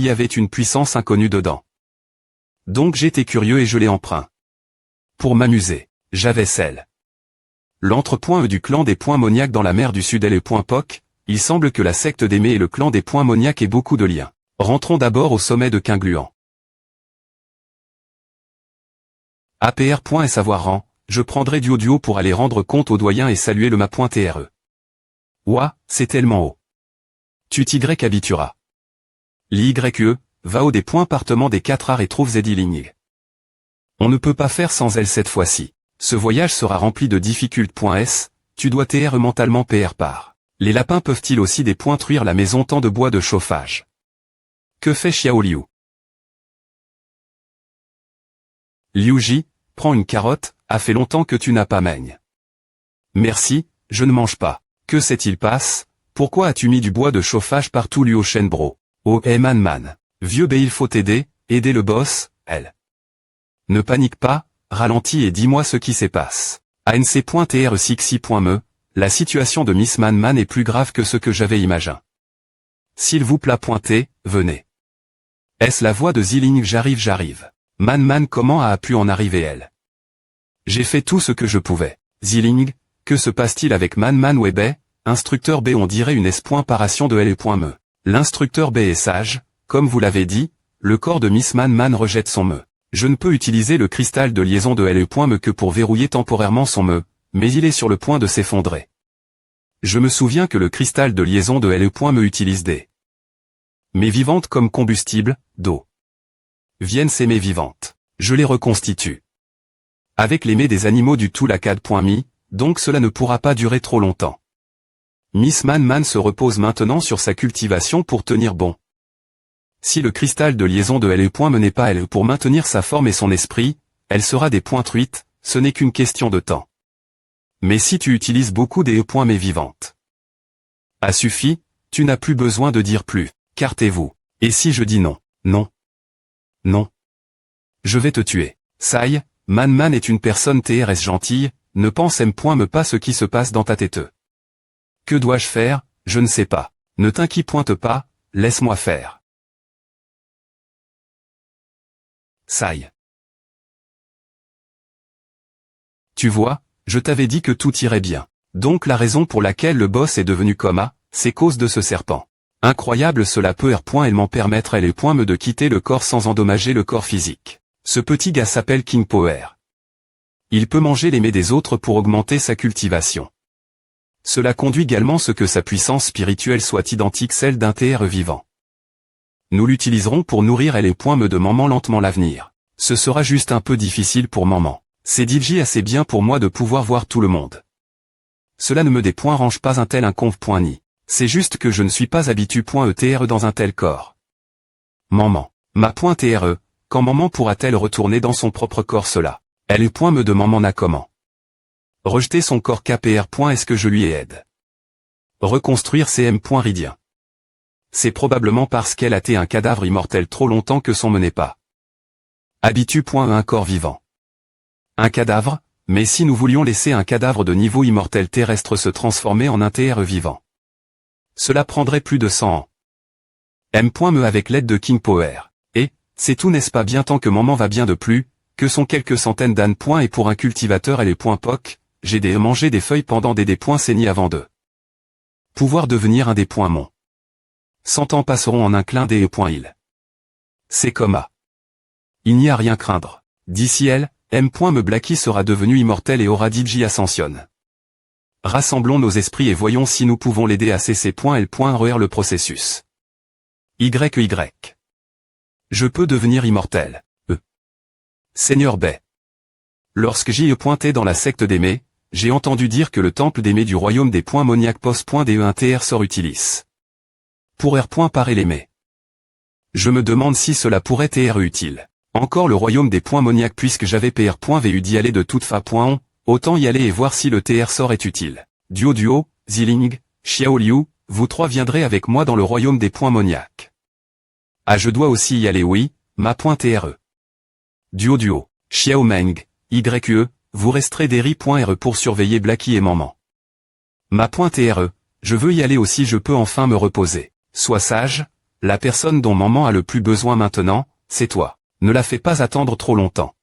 Il y avait une puissance inconnue dedans. Donc j'étais curieux et je l'ai emprunt. Pour m'amuser, j'avais celle. L'entrepoint du clan des points Moniac dans la mer du Sud et le point POC, il semble que la secte d'Aimé et le clan des points Moniac aient beaucoup de liens. Rentrons d'abord au sommet de Quingluan. APR. Et savoir rang, je prendrai du haut pour aller rendre compte au doyen et saluer le ma.TRE. Ouah, c'est tellement haut. Tu t'y habitueras. L'YE, va au des points partement des 4 arts et trouve Zediling. On ne peut pas faire sans elle cette fois-ci. Ce voyage sera rempli de difficultés. Tu dois TR mentalement PR par. Les lapins peuvent-ils aussi dépointruire la maison tant de bois de chauffage? Que fait Xiao Liu? Liu Ji, prends une carotte, a fait longtemps que tu n'as pas maigne. Merci, je ne mange pas. Que s'est-il passe? Pourquoi as-tu mis du bois de chauffage partout Luo Shenbro? Oh man. Vieux B, il faut aider le boss, elle. Ne panique pas, ralentis et dis-moi ce qui se passe. ANC.TR66.me, la situation de Miss Man est plus grave que ce que j'avais imaginé. S'il vous plaît pointez, venez. Est-ce la voix de Ziling? J'arrive. Man comment a pu en arriver elle? J'ai fait tout ce que je pouvais. Ziling, que se passe-t-il avec Man Webe? Instructeur B, on dirait une S.paration de L.me. L'instructeur B est sage, comme vous l'avez dit, le corps de Miss Man rejette son me. Je ne peux utiliser le cristal de liaison de L.me que pour verrouiller temporairement son me, mais il est sur le point de s'effondrer. Je me souviens que le cristal de liaison de L.me utilise des mets vivantes comme combustible, d'eau. Viennent ces mets vivantes. Je les reconstitue. Avec les mets des animaux du tout lacade.me, donc cela ne pourra pas durer trop longtemps. Miss Man se repose maintenant sur sa cultivation pour tenir bon. Si le cristal de liaison de L.me n'est pas elle pour maintenir sa forme et son esprit, elle sera dépointruite, ce n'est qu'une question de temps. Mais si tu utilises beaucoup des mets vivantes. A suffi, tu n'as plus besoin de dire plus, cartez-vous. Et si je dis non? Non. Je vais te tuer. Sai, Man est une personne TRS gentille, ne pense me pas ce qui se passe dans ta tête. Que dois-je faire? Je ne sais pas. Ne t'inquiète pas, laisse-moi faire. Sai. Tu vois, je t'avais dit que tout irait bien. Donc la raison pour laquelle le boss est devenu coma, c'est cause de ce serpent. Incroyable, cela peut elle m'en permettre me de quitter le corps sans endommager le corps physique. Ce petit gars s'appelle King Power. Il peut manger les mets des autres pour augmenter sa cultivation. Cela conduit également ce que sa puissance spirituelle soit identique celle d'un TR vivant. Nous l'utiliserons pour nourrir me de maman lentement l'avenir. Ce sera juste un peu difficile pour maman. C'est DJ assez bien pour moi de pouvoir voir tout le monde. Cela ne me range pas un tel inconve.ni. C'est juste que je ne suis pas habitué.ETR dans un tel corps. Maman. Ma.TRE, quand maman pourra-t-elle retourner dans son propre corps cela? Elle me de maman n'a comment. Rejeter son corps KPR. Est-ce que je lui aide? Reconstruire CM.Ridien. C'est probablement parce qu'elle a été un cadavre immortel trop longtemps que son me n'est pas. Un corps vivant. Un cadavre, mais si nous voulions laisser un cadavre de niveau immortel terrestre se transformer en un TR vivant. Cela prendrait plus de 100 ans. Me avec l'aide de King Power. Et, c'est tout n'est-ce pas bien tant que maman va bien de plus, que sont quelques centaines d'ânes. Et pour un cultivateur POC, j'ai mangé des feuilles pendant des saignées avant de pouvoir devenir un des mon. 100 ans passeront en un clin d'œil. Il. C'est coma. Il n'y a rien craindre. D'ici elle, me Blacky sera devenu immortel et aura DJ ascensionne. Rassemblons nos esprits et voyons si nous pouvons l'aider à cesser. Le processus. YY. Je peux devenir immortel. Seigneur B. Lorsque j'y ai pointé dans la secte des mets, j'ai entendu dire que le temple des mets du royaume des Moniac post.de1 TR sort utilis. Pour parer les mets. Je me demande si cela pourrait être utile. Encore le royaume des Moniac puisque j'avais PR.vu d'y aller de toute fa.on, autant y aller et voir si le TR sort est utile. Duo, Ziling, Xiao Liu, vous trois viendrez avec moi dans le royaume des Moniac. Ah, je dois aussi y aller, oui, ma.TRE. Duo, Xiao Meng, YE, vous resterez des ri.re pour surveiller Blacky et maman. Ma.TRE, je veux y aller aussi, je peux enfin me reposer. Sois sage, La personne dont maman a le plus besoin maintenant, c'est toi. Ne la fais pas attendre trop longtemps.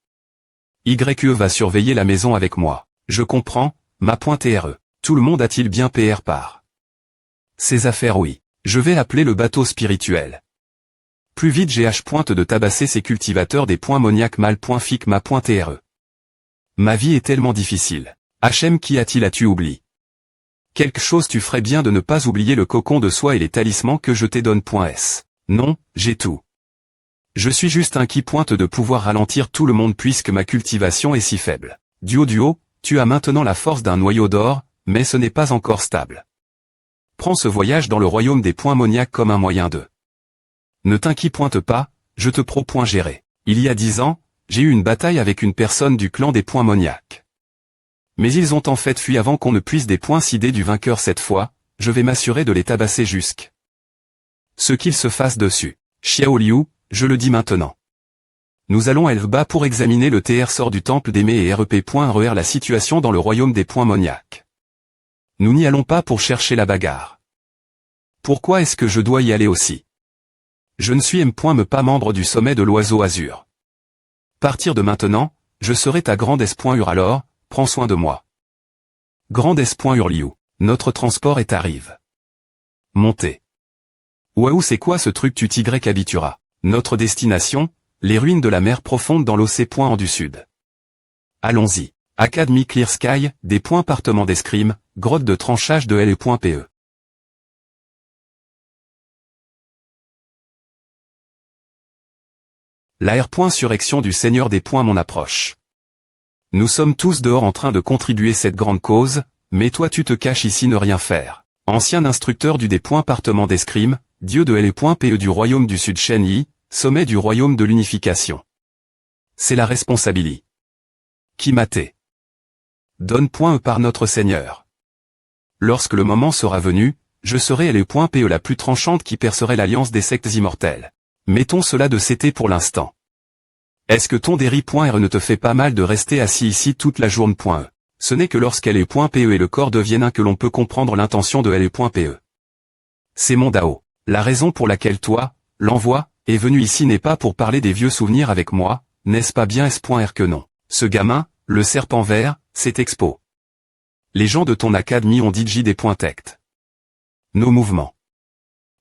YE va surveiller la maison avec moi. Je comprends, ma.TRE. Tout le monde a-t-il bien PR par ses affaires? Oui. Je vais appeler le bateau spirituel. Plus vite GH pointe de tabasser ces cultivateurs des points moniac mal.fic ma.TRE. Ma vie est tellement difficile. HM qui as-tu oublié? Quelque chose tu ferais bien de ne pas oublier le cocon de soie et les talismans que je t'ai donne.s. Non, j'ai tout. Je suis juste un qui pointe de pouvoir ralentir tout le monde puisque ma cultivation est si faible. Duo, tu as maintenant la force d'un noyau d'or, mais ce n'est pas encore stable. Prends ce voyage dans le royaume des points moniaques comme un moyen de. Ne t'inquiète pas, je te pro.gérer. Il y a 10 ans, j'ai eu une bataille avec une personne du clan des points moniaques. Mais ils ont en fait fui avant qu'on ne puisse des points cider du vainqueur cette fois, je vais m'assurer de les tabasser jusqu'à ce qu'ils se fassent dessus. Xiao Liu, je le dis maintenant. Nous allons Elfba pour examiner le TR sort du temple d'Aimé et REP.RER la situation dans le royaume des points moniaques. Nous n'y allons pas pour chercher la bagarre. Pourquoi est-ce que je dois y aller aussi? Je ne suis me pas membre du sommet de l'oiseau azur. Partir de maintenant, je serai ta grande S.Ur alors, prends soin de moi. Grande S.Ur Liu, notre transport est arrive. Montez. Waouh c'est quoi ce truc tu Y habituera? Notre destination, les ruines de la mer profonde dans l'océan du sud. Allons-y. Academy Clear Sky, des points partement d'escrime, grotte de tranchage de L.PE. La R.Surrection du Seigneur des Points mon approche. Nous sommes tous dehors en train de contribuer cette grande cause, mais toi tu te caches ici ne rien faire. Ancien instructeur du des points partement d'escrime, dieu de L.PE du royaume du Sud Shen Yi, sommet du royaume de l'unification. C'est la responsabilité. Qui maté. Donne.E par notre Seigneur. Lorsque le moment sera venu, je serai L.PE la plus tranchante qui percerait l'alliance des sectes immortelles. Mettons cela de CT pour l'instant. Est-ce que ton déri.R ne te fait pas mal de rester assis ici toute la journée.E? Ce n'est que lorsqu'L.PE et le corps deviennent un que l'on peut comprendre l'intention de L.PE. C'est mon Dao. La raison pour laquelle toi, l'envoi, est venu ici n'est pas pour parler des vieux souvenirs avec moi, n'est-ce pas bien S.R que non? Ce gamin, le serpent vert, c'est Expo. Les gens de ton académie ont DJ des points tect. Nos mouvements.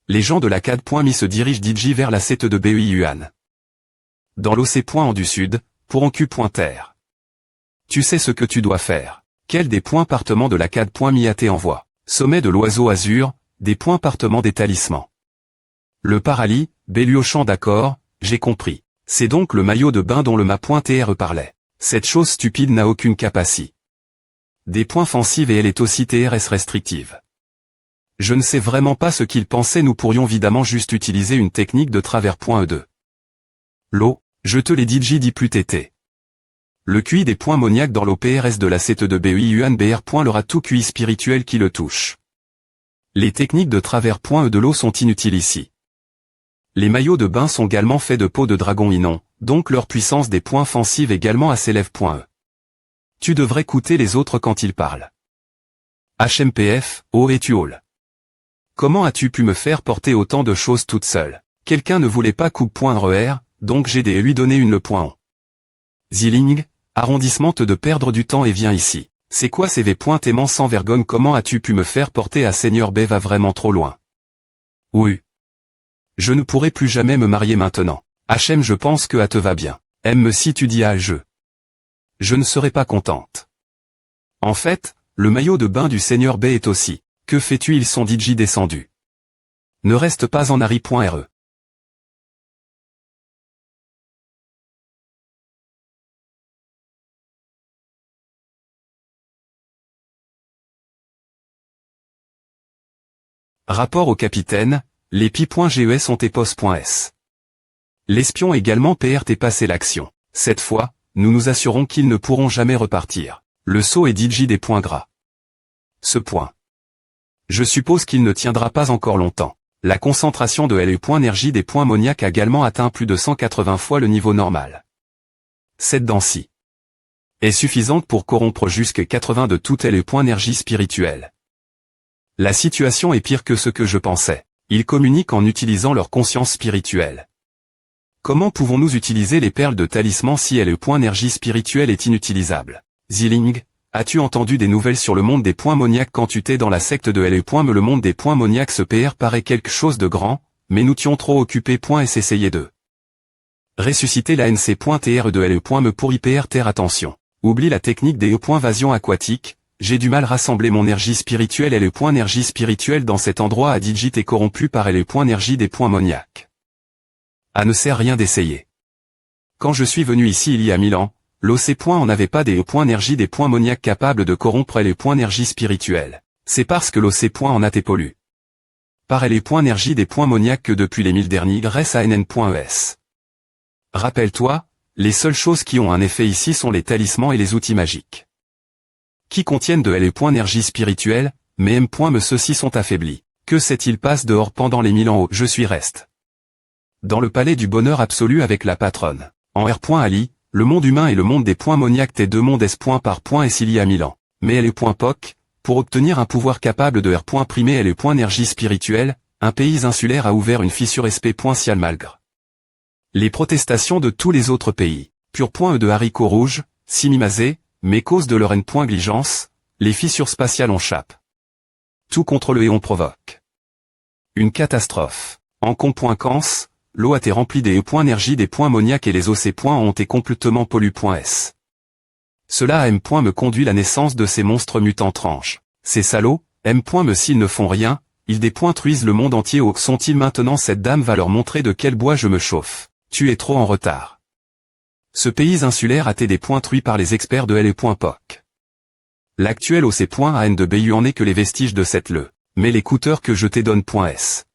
Les gens de l'Acad.mi se dirigent DJ vers la CT de BEI Yuan. Dans l'OC.en du Sud, pour en Q.terre. Tu sais ce que tu dois faire. Quel des points partements de l'Acad.mi AT envoie? Sommet de l'oiseau azur, des points partements des talismans. Le paralyse, Béluochamp d'accord, j'ai compris. C'est donc le maillot de bain dont le ma.TR parlait. Cette chose stupide n'a aucune capacité. Des points offensives et elle est aussi TRS restrictive. Je ne sais vraiment pas ce qu'il pensait, nous pourrions évidemment juste utiliser une technique de travers.E2. L'eau, je te l'ai dit dis plus tété. Le QI des points moniaques dans l'OPRS de la CT2 BEI Yuan BR. Leur a tout QI spirituel qui le touche. Les techniques de travers.E de l'eau sont inutiles ici. Les maillots de bain sont également faits de peau de dragon inon, donc leur puissance des points offensives également à s'élève.E. Tu devrais écouter les autres quand ils parlent. HMPF, oh et tu hall. Comment as-tu pu me faire porter autant de choses toute seule? Quelqu'un ne voulait pas coupe.RER, donc j'ai lui donné une le.on. Ziling, arrondissement de perdre du temps et viens ici. C'est quoi ces V.aimant sans vergogne? Comment as-tu pu me faire porter à Seigneur B va vraiment trop loin? Oui. Je ne pourrai plus jamais me marier maintenant. HM je pense que à te va bien. M si tu dis à je ne serai pas contente. En fait, le maillot de bain du Seigneur B est aussi. Que fais-tu? Ils sont DJ descendus. Ne reste pas en Harry.re. Rapport au capitaine, les pi.GES sont epos.s. L'espion également PRT passé l'action. Cette fois, nous nous assurons qu'ils ne pourront jamais repartir. Le saut est DJ des points gras. Ce point. Je suppose qu'il ne tiendra pas encore longtemps. La concentration de L.énergie des points moniaques a également atteint plus de 180 fois le niveau normal. Cette densité est suffisante pour corrompre jusqu'à 80 de toute L.énergie spirituelle. La situation est pire que ce que je pensais. Ils communiquent en utilisant leur conscience spirituelle. Comment pouvons-nous utiliser les perles de talisman si le point énergie spirituelle est inutilisable? Ziling, as-tu entendu des nouvelles sur le monde des points moniaques quand tu t'es dans la secte de le monde des points moniaques? Ce PR paraît quelque chose de grand, mais nous t'y trop occupé. Essayer de ressusciter la NC.TR de me pour IPR terre. Attention. Oublie la technique des vasion aquatique. J'ai du mal à rassembler mon énergie spirituelle et le point énergie spirituelle dans cet endroit à digit est corrompu par le point énergie des points moniaques. Ne sert rien d'essayer. Quand je suis venu ici il y a 1000 ans, l'OC. En avait pas des points énergie des points moniaques capables de corrompre les points énergie spirituelle. C'est parce que l'OC. En a été pollu. Par les points énergie des points moniaques que depuis les 1000 derniers grâce à NN.ES. Rappelle-toi, les seules choses qui ont un effet ici sont les talismans et les outils magiques. Qui contiennent de les points énergie spirituelle, mais M. Ceux-ci sont affaiblis. Que s'est-il passé dehors pendant les 1000 ans? Je suis reste dans le palais du bonheur absolu avec la patronne. En R. Ali, le monde humain et le monde des points moniaques tes deux mondes S. Par point et s'il y a 1000 ans. Mais elle est point POC, pour obtenir un pouvoir capable de R. Primé et les points énergie spirituelle, un pays insulaire a ouvert une fissure SP. Cial malgré les protestations de tous les autres pays. Pur point de haricots rouges, simimazé, mais cause de leur négligence, les fissures spatiales on chape. Tout contre le on provoque une catastrophe. En conséquence, l'eau a été remplie des points énergie des points moniaques et les OC. Ont été complètement pollués. S. Cela a M. Me conduit la naissance de ces monstres mutants tranches. Ces salauds, M. S'ils ne font rien, ils dépointruisent le monde entier. Où sont-ils maintenant? Cette dame va leur montrer de quel bois je me chauffe. Tu es trop en retard. Ce pays insulaire a été dépointruit par les experts de L.POC. L'actuel OC. AN de BU en est que les vestiges de cette mais l'écouteur que je t'ai donne. S.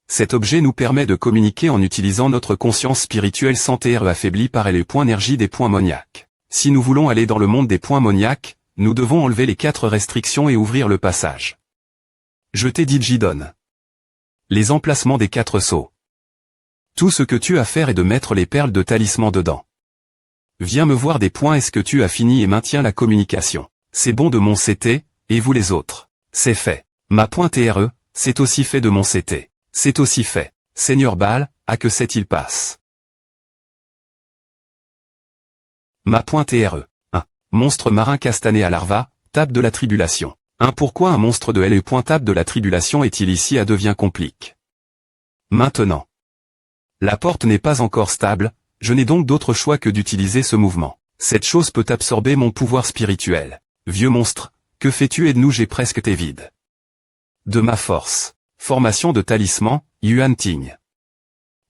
Cet objet nous permet de communiquer en utilisant notre conscience spirituelle sans TR affaiblie par les points énergie des points moniaques. Si nous voulons aller dans le monde des points moniaques, nous devons enlever les 4 restrictions et ouvrir le passage. Je t'ai dit j'y donne les emplacements des 4 sceaux. Tout ce que tu as à faire est de mettre les perles de talisman dedans. Viens me voir des points. Est-ce que tu as fini et maintiens la communication? C'est bon de mon CT, et vous les autres? C'est fait. Ma .TRE, c'est aussi fait de mon CT. C'est aussi fait. Seigneur Baal, à que s'est-il passe? Ma .TRE. 1. Monstre marin castané à larva, table de la tribulation. 1. Pourquoi un monstre de L. Table de la tribulation est-il ici à devient complique? Maintenant. La porte n'est pas encore stable, je n'ai donc d'autre choix que d'utiliser ce mouvement. Cette chose peut absorber mon pouvoir spirituel. Vieux monstre, que fais-tu? Aide-nous, j'ai presque été vide de ma force. Formation de talisman, Yuan Ting.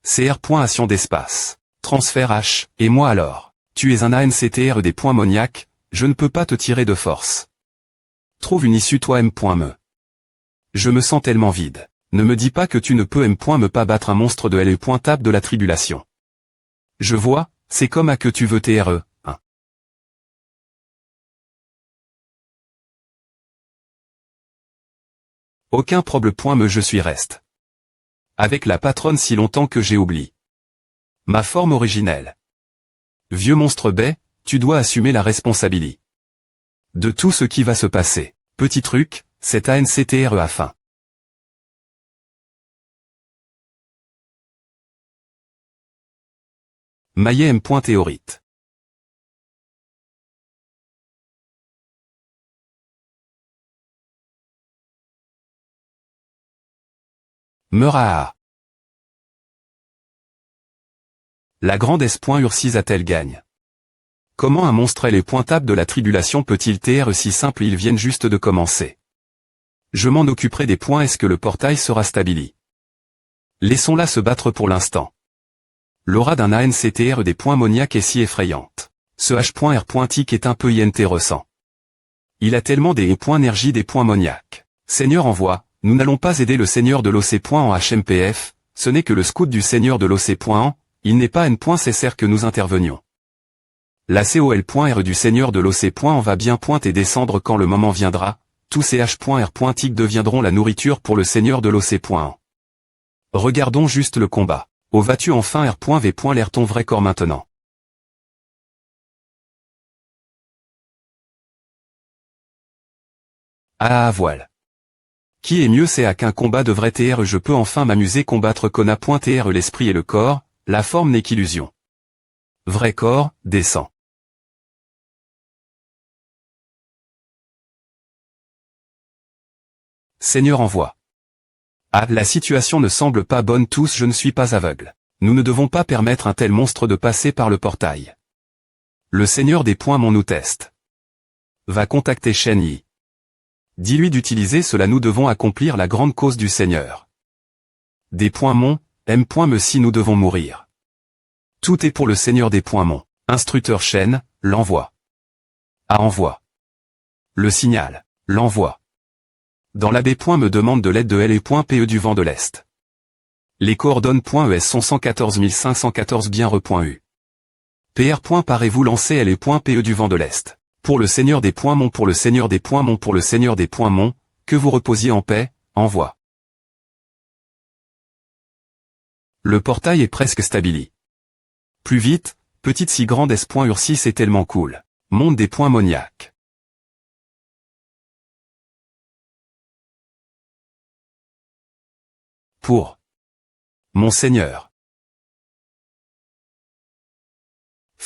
CR. Action d'espace. Transfert H. Et moi alors? Tu es un ANCTR des points moniaques, je ne peux pas te tirer de force. Trouve une issue toi M. Me. Je me sens tellement vide. Ne me dis pas que tu ne peux M. Me pas battre un monstre de L. Table de la tribulation. Je vois, c'est comme à que tu veux TRE. 1. Aucun problème. Me je suis reste avec la patronne si longtemps que j'ai oublié ma forme originelle. Vieux monstre baie, tu dois assumer la responsabilité de tout ce qui va se passer. Petit truc, c'est ANCTRE à fin. Maillet M. Théorite. Meura. La grande S. Ursis a-t-elle gagne? Comment un monstre les pointables de la tribulation peut-il TR si simple? Ils viennent juste de commencer. Je m'en occuperai des points. Est-ce que le portail sera stabili? Laissons-la se battre pour l'instant. L'aura d'un ANCTR des points moniaques est si effrayante. Ce H.R. Tic est un peu intéressant. Il a tellement des points énergie des points moniaques. Seigneur envoie, nous n'allons pas aider le seigneur de l'OC. En HMPF, ce n'est que le scout du seigneur de l'OC. Il n'est pas N.CSR que nous intervenions. La COL.R du seigneur de l'OC. En va bien et descendre quand le moment viendra, tous ces H.R. Tic deviendront la nourriture pour le seigneur de l'OC. Regardons juste le combat. Où vas-tu enfin R.V. L'air ton vrai corps maintenant? Ah voile. Qui est mieux c'est à qu'un combat devrait TR je peux enfin m'amuser combattre Kona.tr l'esprit et le corps, la forme n'est qu'illusion. Vrai corps, descend. Seigneur envoie. Ah, la situation ne semble pas bonne tous je ne suis pas aveugle. Nous ne devons pas permettre un tel monstre de passer par le portail. Le Seigneur des points mon nous teste. Va contacter Shen Yi. Dis-lui d'utiliser cela nous devons accomplir la grande cause du Seigneur. Des points mon, M.me si nous devons mourir. Tout est pour le Seigneur des points mon. Instructeur Shen, l'envoie. A envoie. Le signal, l'envoie. Dans la B. me demande de l'aide de LE.PE du vent de l'Est. Les coordonnées.ES sont 114 514 bien re.U. PR. Parez-vous lancer LE.PE du vent de l'Est. Pour le Seigneur des points mon pour le Seigneur des points mon pour le Seigneur des points mon, que vous reposiez en paix, envoie. Le portail est presque stabili. Plus vite, petite si grande S.Ursis est tellement cool. Monde des points moniaques. Pour Monseigneur.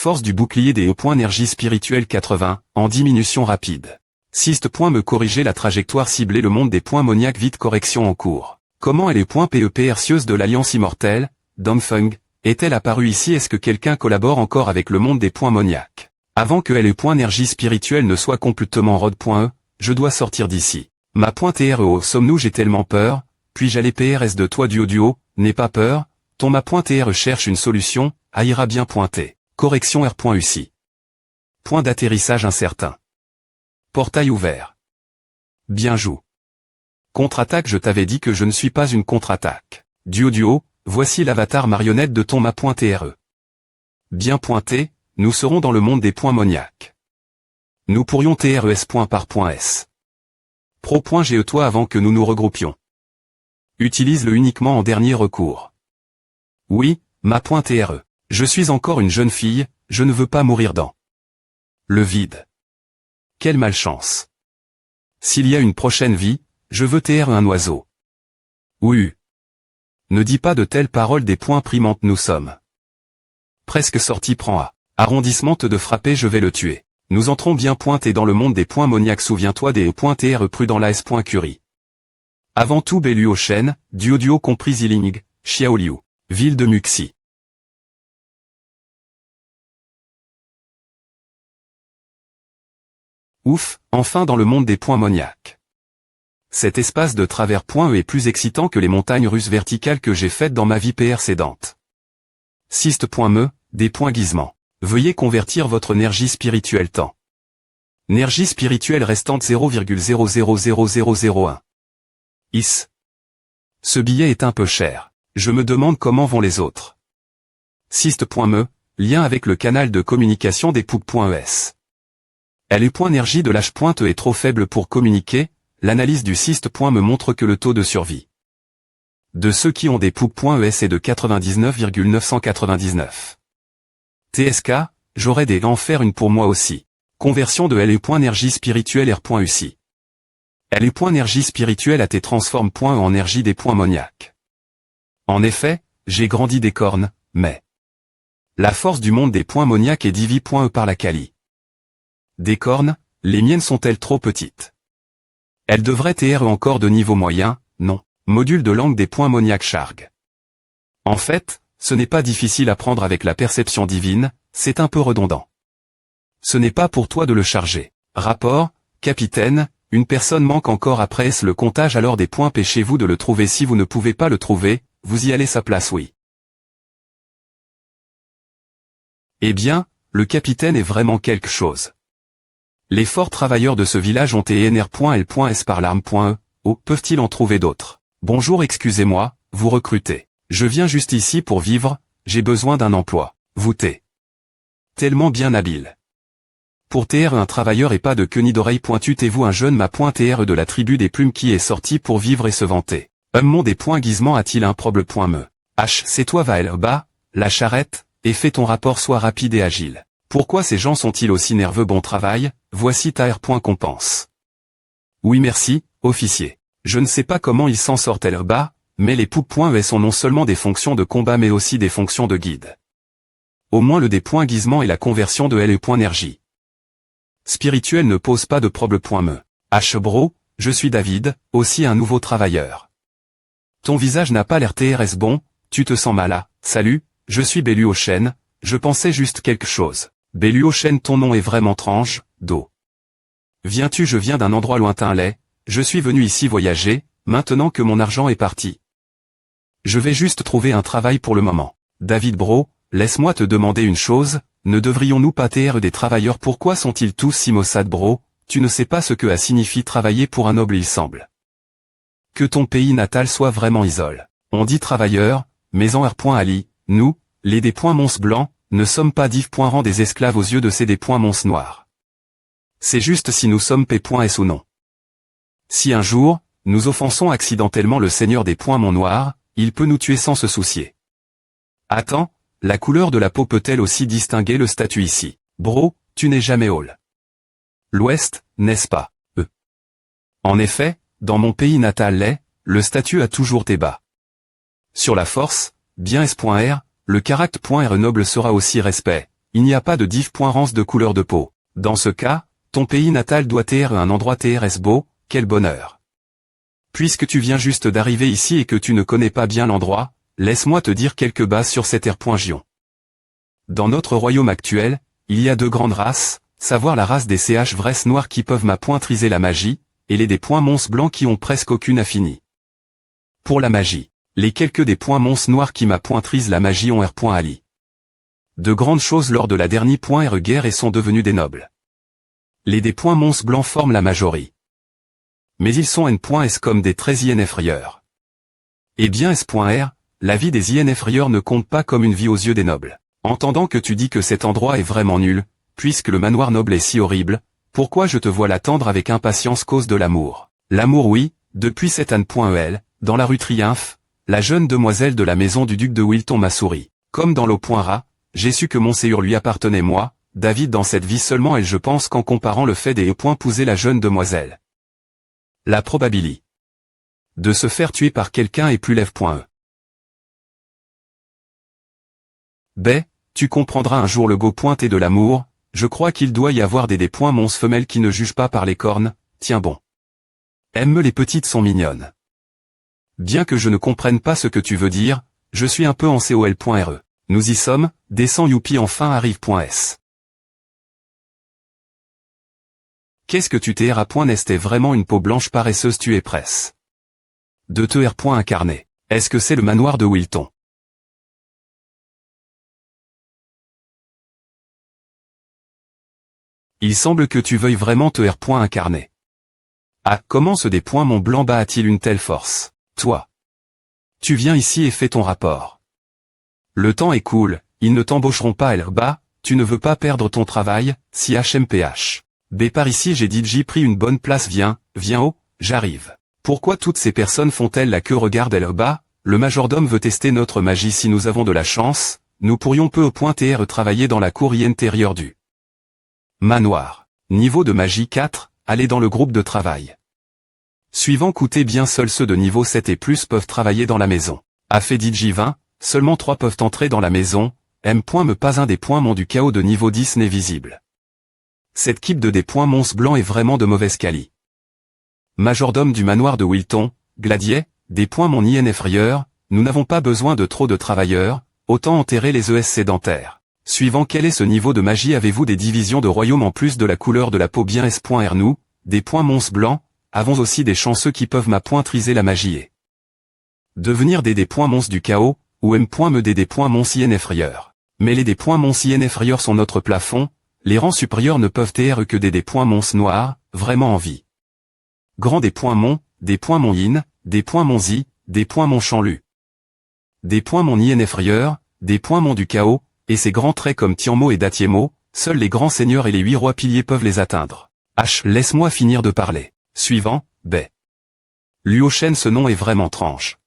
Force du bouclier des points énergie spirituelle 80, en diminution rapide. 6. Me corriger la trajectoire ciblée le monde des points moniaques vite correction en cours. Comment est les points PEP hercieuse de l'Alliance immortelle, Dongfeng, est-elle apparue ici est-ce que quelqu'un collabore encore avec le monde des points moniaques? Avant que les points énergie spirituelle ne soient complètement rod.e, je dois sortir d'ici. Ma .TREO sommes-nous j'ai tellement peur, puis j'allais PRS de toi duo, n'aie pas peur, ton ma .TRE cherche une solution, ira bien pointé. Correction R.UCI. Point d'atterrissage incertain. Portail ouvert. Bien joue. Contre-attaque je t'avais dit que je ne suis pas une contre-attaque. Duo, voici l'avatar marionnette de ton ma.TRE. Bien pointé, nous serons dans le monde des points moniaques. Nous pourrions TRES par .S. Pro.GE toi avant que nous nous regroupions. Utilise-le uniquement en dernier recours. Oui, ma.TRE. Je suis encore une jeune fille, je ne veux pas mourir dans le vide. Quelle malchance. S'il y a une prochaine vie, je veux TR un oiseau. Oui. Ne dis pas de telles paroles des points primantes nous sommes. Presque sorti prend A. Arrondissement de frapper je vais le tuer. Nous entrons bien pointés dans le monde des points moniaques souviens-toi des points TR prudent la S.Curie. Avant tout Bellu au chêne, duo compris Yiling, Xiaoliu. Ville de Muxi. Ouf, enfin dans le monde des points moniaques. Cet espace de travers point E est plus excitant que les montagnes russes verticales que j'ai faites dans ma vie précédente. 6.me, des points guisements. Veuillez convertir votre énergie spirituelle temps. Énergie spirituelle restante 0,000001. Is. Ce billet est un peu cher. Je me demande comment vont les autres. 6.me, lien avec le canal de communication des poucs.es. LE.énergie de l'H.E est trop faible pour communiquer, l'analyse du 6.me montre que le taux de survie de ceux qui ont des poucs.es est de 99,999. TSK, j'aurais des en faire une pour moi aussi. Conversion de LE.énergie spirituelle R.UCI. LE.énergie spirituelle AT transforme.E en énergie des points moniaques. En effet, j'ai grandi des cornes, mais la force du monde des points moniaques est divi.E par la Kali. Des cornes, les miennes sont-elles trop petites? Elles devraient TR encore de niveau moyen, non. Module de langue des points moniaques Charg. En fait, ce n'est pas difficile à prendre avec la perception divine, c'est un peu redondant. Ce n'est pas pour toi de le charger. Rapport, capitaine, une personne manque encore après le comptage alors des points pêchez-vous de le trouver si vous ne pouvez pas le trouver, vous y allez sa place oui. Eh bien, le capitaine est vraiment quelque chose. Les forts travailleurs de ce village ont ENR.L.S par l'arme.E, oh, peuvent-ils en trouver d'autres? Bonjour excusez-moi, vous recrutez. Je viens juste ici pour vivre, j'ai besoin d'un emploi. Vous t'es tellement bien habile. Pour TR un travailleur et pas de queue ni d'oreille pointue t'es-vous un jeune ma.TR de la tribu des plumes qui est sorti pour vivre et se vanter. Mon des points guisements a-t-il un problème.me. H c'est toi va elle bas, la charrette, et fais ton rapport soit rapide et agile. Pourquoi ces gens sont-ils aussi nerveux bon travail, voici ta R. Compense. Oui merci, officier. Je ne sais pas comment ils s'en sortent bas, mais les poup.es sont non seulement des fonctions de combat mais aussi des fonctions de guide. Au moins le déguisement et la conversion de LE.énergie. Spirituel ne pose pas de problème. Bro, je suis David, aussi un nouveau travailleur. Ton visage n'a pas l'air TRS bon, tu te sens mal à, salut, je suis Belluochen, je pensais juste quelque chose. Belluochen, ton nom est vraiment étrange, Do. Viens-tu, je viens d'un endroit lointain je suis venu ici voyager, maintenant que mon argent est parti. Je vais juste trouver un travail pour le moment. David bro, laisse-moi te demander une chose, ne devrions-nous pas TR des travailleurs? Pourquoi sont-ils tous si maussades bro? Tu ne sais pas ce que signifie travailler pour un noble il semble. Que ton pays natal soit vraiment isole. On dit travailleurs, mais en R.Ali, nous, les des.mons blancs, ne sommes pas div.rang des esclaves aux yeux de ces des.mons noirs. C'est juste si nous sommes P.S ou non. Si un jour, nous offensons accidentellement le seigneur des Monts noirs, il peut nous tuer sans se soucier. Attends, la couleur de la peau peut-elle aussi distinguer le statut ici? Bro, tu n'es jamais all. L'Ouest, n'est-ce pas? En effet, dans mon pays natal le statut a toujours été bas. Sur la force, bien S.R, le caractère noble sera aussi respect, il n'y a pas de div.rance de couleur de peau. Dans ce cas, ton pays natal doit être un endroit TRS beau, quel bonheur. Puisque tu viens juste d'arriver ici et que tu ne connais pas bien l'endroit, laisse-moi te dire quelques bases sur cette R.Gion. Dans notre royaume actuel, il y a deux grandes races, savoir la race des CH vrais noirs qui peuvent m'appointriser la magie, et les des mons blancs qui ont presque aucune affinie. Pour la magie, les quelques des mons noirs qui m'appointrisent la magie ont R.Ali. De grandes choses lors de la dernière R guerre et sont devenus des nobles. Les des mons blancs forment la majorie. Mais ils sont N.S comme des très INF-rieurs. Eh bien S.R, la vie des INF-rieurs ne compte pas comme une vie aux yeux des nobles. Entendant que tu dis que cet endroit est vraiment nul, puisque le manoir noble est si horrible, pourquoi je te vois l'attendre avec impatience cause de l'amour? L'amour oui, depuis cette Anne.el, dans la rue Triumph, la jeune demoiselle de la maison du duc de Wilton m'a souri. Comme dans l'eau.ra, j'ai su que Monseigneur lui appartenait moi, David dans cette vie seulement et je pense qu'en comparant le fait des épouser la jeune demoiselle. La probabilité de se faire tuer par quelqu'un est plus lève.e. Tu comprendras un jour le beau pointé de l'amour, je crois qu'il doit y avoir des mons femelles qui ne jugent pas par les cornes, tiens bon. Aime les petites sont mignonnes. Bien que je ne comprenne pas ce que tu veux dire, je suis un peu en col.re. Nous y sommes, descend youpi enfin arrive.s. Qu'est-ce que tu t'es à point n'est vraiment une peau blanche paresseuse tu es presse. De te R. incarné. Est-ce que c'est le manoir de Wilton? Il semble que tu veuilles vraiment te R. incarner. Ah, comment ce des Mont Blanc bas a-t-il une telle force? Toi. Tu viens ici et fais ton rapport. Le temps est cool, ils ne t'embaucheront pas bas, tu ne veux pas perdre ton travail, si HMPH. Par ici j'ai dit j'ai pris une bonne place viens oh, j'arrive. Pourquoi toutes ces personnes font-elles la queue regarde bas, le majordome veut tester notre magie si nous avons de la chance, nous pourrions peu au point TR travailler dans la cour intérieure du manoir. Niveau de magie 4, allez dans le groupe de travail. Suivant coûtez bien seuls ceux de niveau 7 et plus peuvent travailler dans la maison. A fait DJ 20, seulement 3 peuvent entrer dans la maison, M. Me pas un des mons du chaos de niveau 10 n'est visible. Cette keep de des mons blancs est vraiment de mauvaise qualité. Majordome du manoir de Wilton, Gladier, des mon INF-rieurs, nous n'avons pas besoin de trop de travailleurs, autant enterrer les ES sédentaires. Suivant quel est ce niveau de magie avez-vous des divisions de royaume en plus de la couleur de la peau bien S.R nous, des mons blancs, avons aussi des chanceux qui peuvent m'appointriser la magie et devenir des mons du chaos, ou M. Me des mons INF-rieurs. Mais les des mons INF-rieurs sont notre plafond, les rangs supérieurs ne peuvent être que des mons noirs, vraiment en vie. Grand des mons in, des mons i, des mons chanlu. Des mons INF-rieurs, des mons du chaos, et ces grands traits comme Tianmo et Datiemo, seuls les grands seigneurs et les 8 rois piliers peuvent les atteindre. Laisse-moi finir de parler. Suivant, Luochen ce nom est vraiment étrange.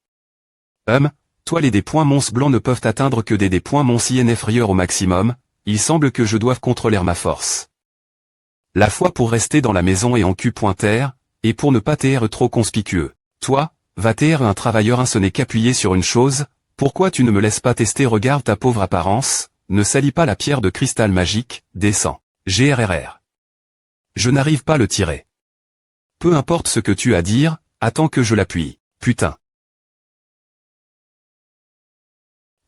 Toi les des mons blancs ne peuvent atteindre que des mons INF-rieurs au maximum, il semble que je doive contrôler ma force. La foi pour rester dans la maison et en Q.R, et pour ne pas être trop conspicueux. Toi, va TR un travailleur ce n'est qu'appuyer sur une chose, pourquoi tu ne me laisses pas tester regarde ta pauvre apparence, ne salis pas la pierre de cristal magique, descends. GRRR. Je n'arrive pas à le tirer. Peu importe ce que tu as à dire, attends que je l'appuie. Putain.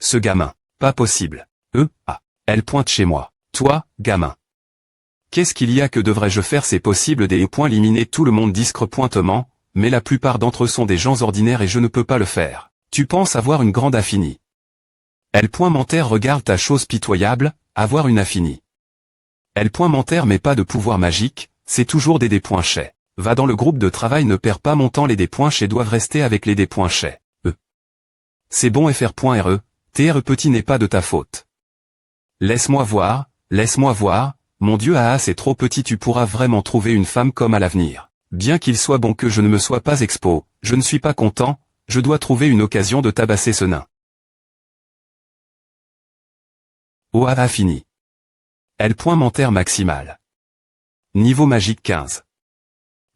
Ce gamin. Pas possible. Elle pointe chez moi. Toi, gamin. Qu'est-ce qu'il y a que devrais-je faire c'est possible des points éliminer tout le monde discre pointement, mais la plupart d'entre eux sont des gens ordinaires et je ne peux pas le faire. Tu penses avoir une grande affinie. Elle point menteur regarde ta chose pitoyable, avoir une affinie. Elle point menteur mais pas de pouvoir magique, c'est toujours des points chais. Va dans le groupe de travail ne perds pas mon temps les points chais doivent rester avec les points chais. C'est bon FR.RE, TR petit n'est pas de ta faute. Laisse-moi voir, mon Dieu c'est trop petit tu pourras vraiment trouver une femme comme à l'avenir. Bien qu'il soit bon que je ne me sois pas expo, je ne suis pas content, je dois trouver une occasion de tabasser ce nain. Fini. Elle point menteur maximal. Niveau magique 15.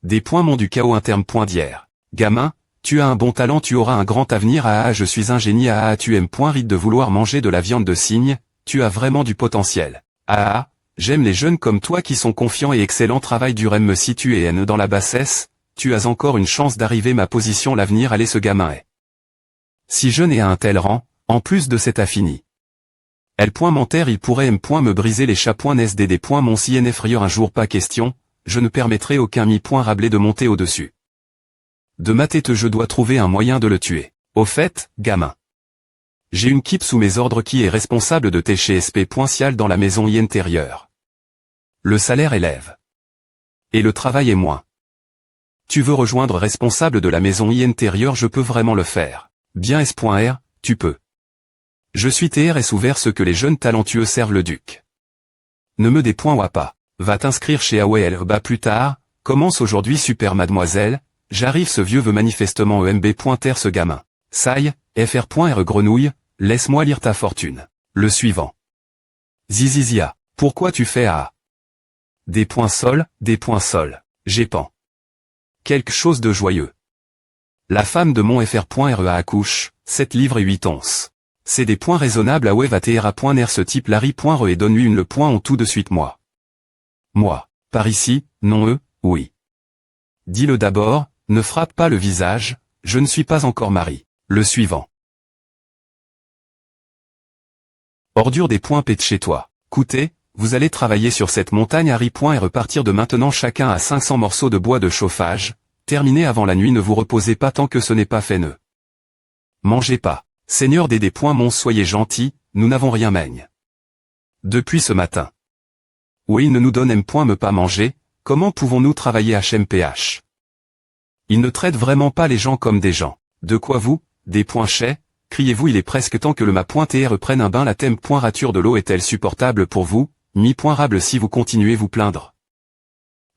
Des points mon du chaos interme point d'hier. Gamin, tu as un bon talent tu auras un grand avenir je suis un génie tu aimes point rite de vouloir manger de la viande de cygne, tu as vraiment du potentiel. J'aime les jeunes comme toi qui sont confiants et excellents travail dur me si tu es dans la bassesse, tu as encore une chance d'arriver ma position l'avenir allez ce gamin est. Si jeune et à un tel rang, en plus de cet affini. Elle point menteur il pourrait me briser les chapoins des points mon si effrayeur un jour pas question, je ne permettrai aucun mi-point rablé de monter au-dessus. De ma tête je dois trouver un moyen de le tuer. Au fait, gamin. J'ai une keep sous mes ordres qui est responsable de tes chez SP Poincial dans la maison intérieure. Le salaire élève. Et le travail est moins. Tu veux rejoindre responsable de la maison intérieure je peux vraiment le faire. Bien S.R, tu peux. Je suis TRS ouvert ce que les jeunes talentueux servent le duc. Ne me dépoint pas. Va t'inscrire chez AOL plus tard, commence aujourd'hui super mademoiselle, j'arrive ce vieux veut manifestement EMB.R ce gamin. Saille, FR.R grenouille, laisse-moi lire ta fortune. Le suivant. Zizizia, pourquoi tu fais des points sol, Gépan. Quelque chose de joyeux. La femme de mon FR.RE accouche, 7 livres et 8 onces. C'est des points raisonnables va TRA.R ce type Larry.RE et donne-lui le point en tout de suite moi. Moi. Par ici, non oui. Dis-le d'abord, ne frappe pas le visage, je ne suis pas encore mari. Le suivant. Ordure des points pète chez toi. Coutez, vous allez travailler sur cette montagne et repartir de maintenant chacun à 500 morceaux de bois de chauffage, terminez avant la nuit ne vous reposez pas tant que ce n'est pas fait Mangez pas. Seigneur des points mon soyez gentil, nous n'avons rien maigne. Depuis ce matin. Oui il ne nous donne point me pas manger, comment pouvons-nous travailler HMPH? Il ne traite vraiment pas les gens comme des gens. De quoi vous, des points chais, criez-vous il est presque temps que le ma.TR reprenne un bain la rature de l'eau est-elle supportable pour vous, mi-rable si vous continuez vous plaindre.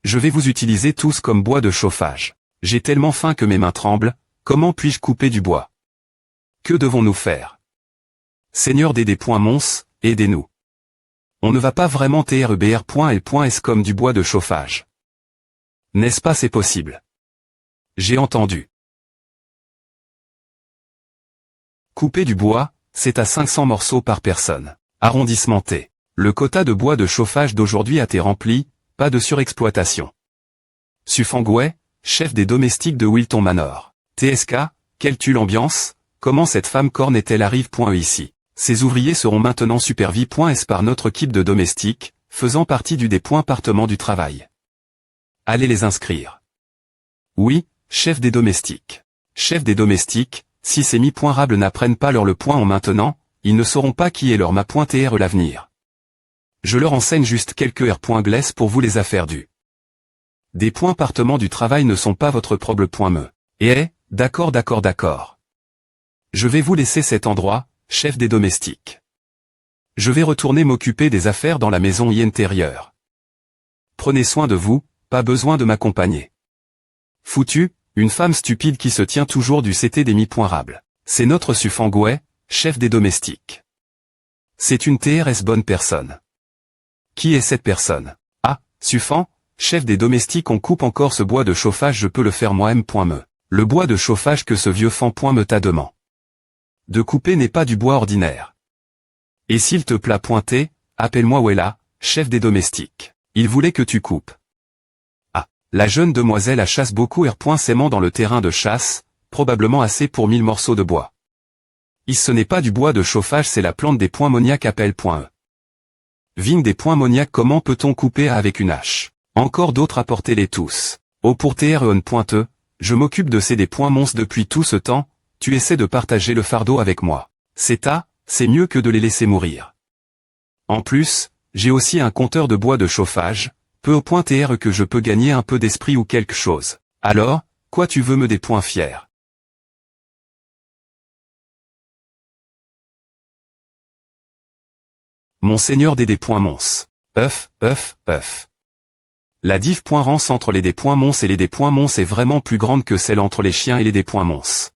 Je vais vous utiliser tous comme bois de chauffage. J'ai tellement faim que mes mains tremblent, comment puis-je couper du bois? Que devons-nous faire? Seigneur des points mons, aidez-nous. On ne va pas vraiment TREBR.L.S comme du bois de chauffage. N'est-ce pas c'est possible? J'ai entendu. Couper du bois, c'est à 500 morceaux par personne. Arrondissement T. Le quota de bois de chauffage d'aujourd'hui a été rempli, pas de surexploitation. Suffangouet, chef des domestiques de Wilton Manor. TSK, quelle tue l'ambiance, comment cette femme corne est-elle arrive ici. Ces ouvriers seront maintenant supervis.S par notre équipe de domestiques, faisant partie du département du travail. Allez les inscrire. Oui, chef des domestiques. Chef des domestiques, si ces mi-rables n'apprennent pas le point en maintenant, ils ne sauront pas qui est leur ma.TR l'avenir. Je leur enseigne juste quelques R.Gless pour vous les affaires du. Des points partement du travail ne sont pas votre problème. D'accord. Je vais vous laisser cet endroit, chef des domestiques. Je vais retourner m'occuper des affaires dans la maison intérieure. Prenez soin de vous, pas besoin de m'accompagner. Foutu, une femme stupide qui se tient toujours du CT des mi-rables. C'est notre Suffangouet, chef des domestiques. C'est une TRS bonne personne. Qui est cette personne? Suffan, chef des domestiques on coupe encore ce bois de chauffage je peux le faire moi-même. Le bois de chauffage que ce vieux fan point me t'a demandé de couper n'est pas du bois ordinaire. Et s'il te plaît pointer, appelle-moi Wella, chef des domestiques. Il voulait que tu coupes. Ah, la jeune demoiselle chasse beaucoup s'aimant dans le terrain de chasse, probablement assez pour 1000 morceaux de bois. Ce n'est pas du bois de chauffage, c'est la plante des points moniaques appelle.e. Vigne des points moniaques, comment peut-on couper avec une hache? Encore d'autres apportez-les tous. Oh pour TREON.e, je m'occupe de ces des points monstres depuis tout ce temps, tu essaies de partager le fardeau avec moi. C'est mieux que de les laisser mourir. En plus, j'ai aussi un compteur de bois de chauffage, peu au point TR que je peux gagner un peu d'esprit ou quelque chose. Alors, quoi tu veux me des points fiers? Monseigneur des points mons. Œuf. La diff.rance entre les des points mons et les des points mons est vraiment plus grande que celle entre les chiens et les des points mons.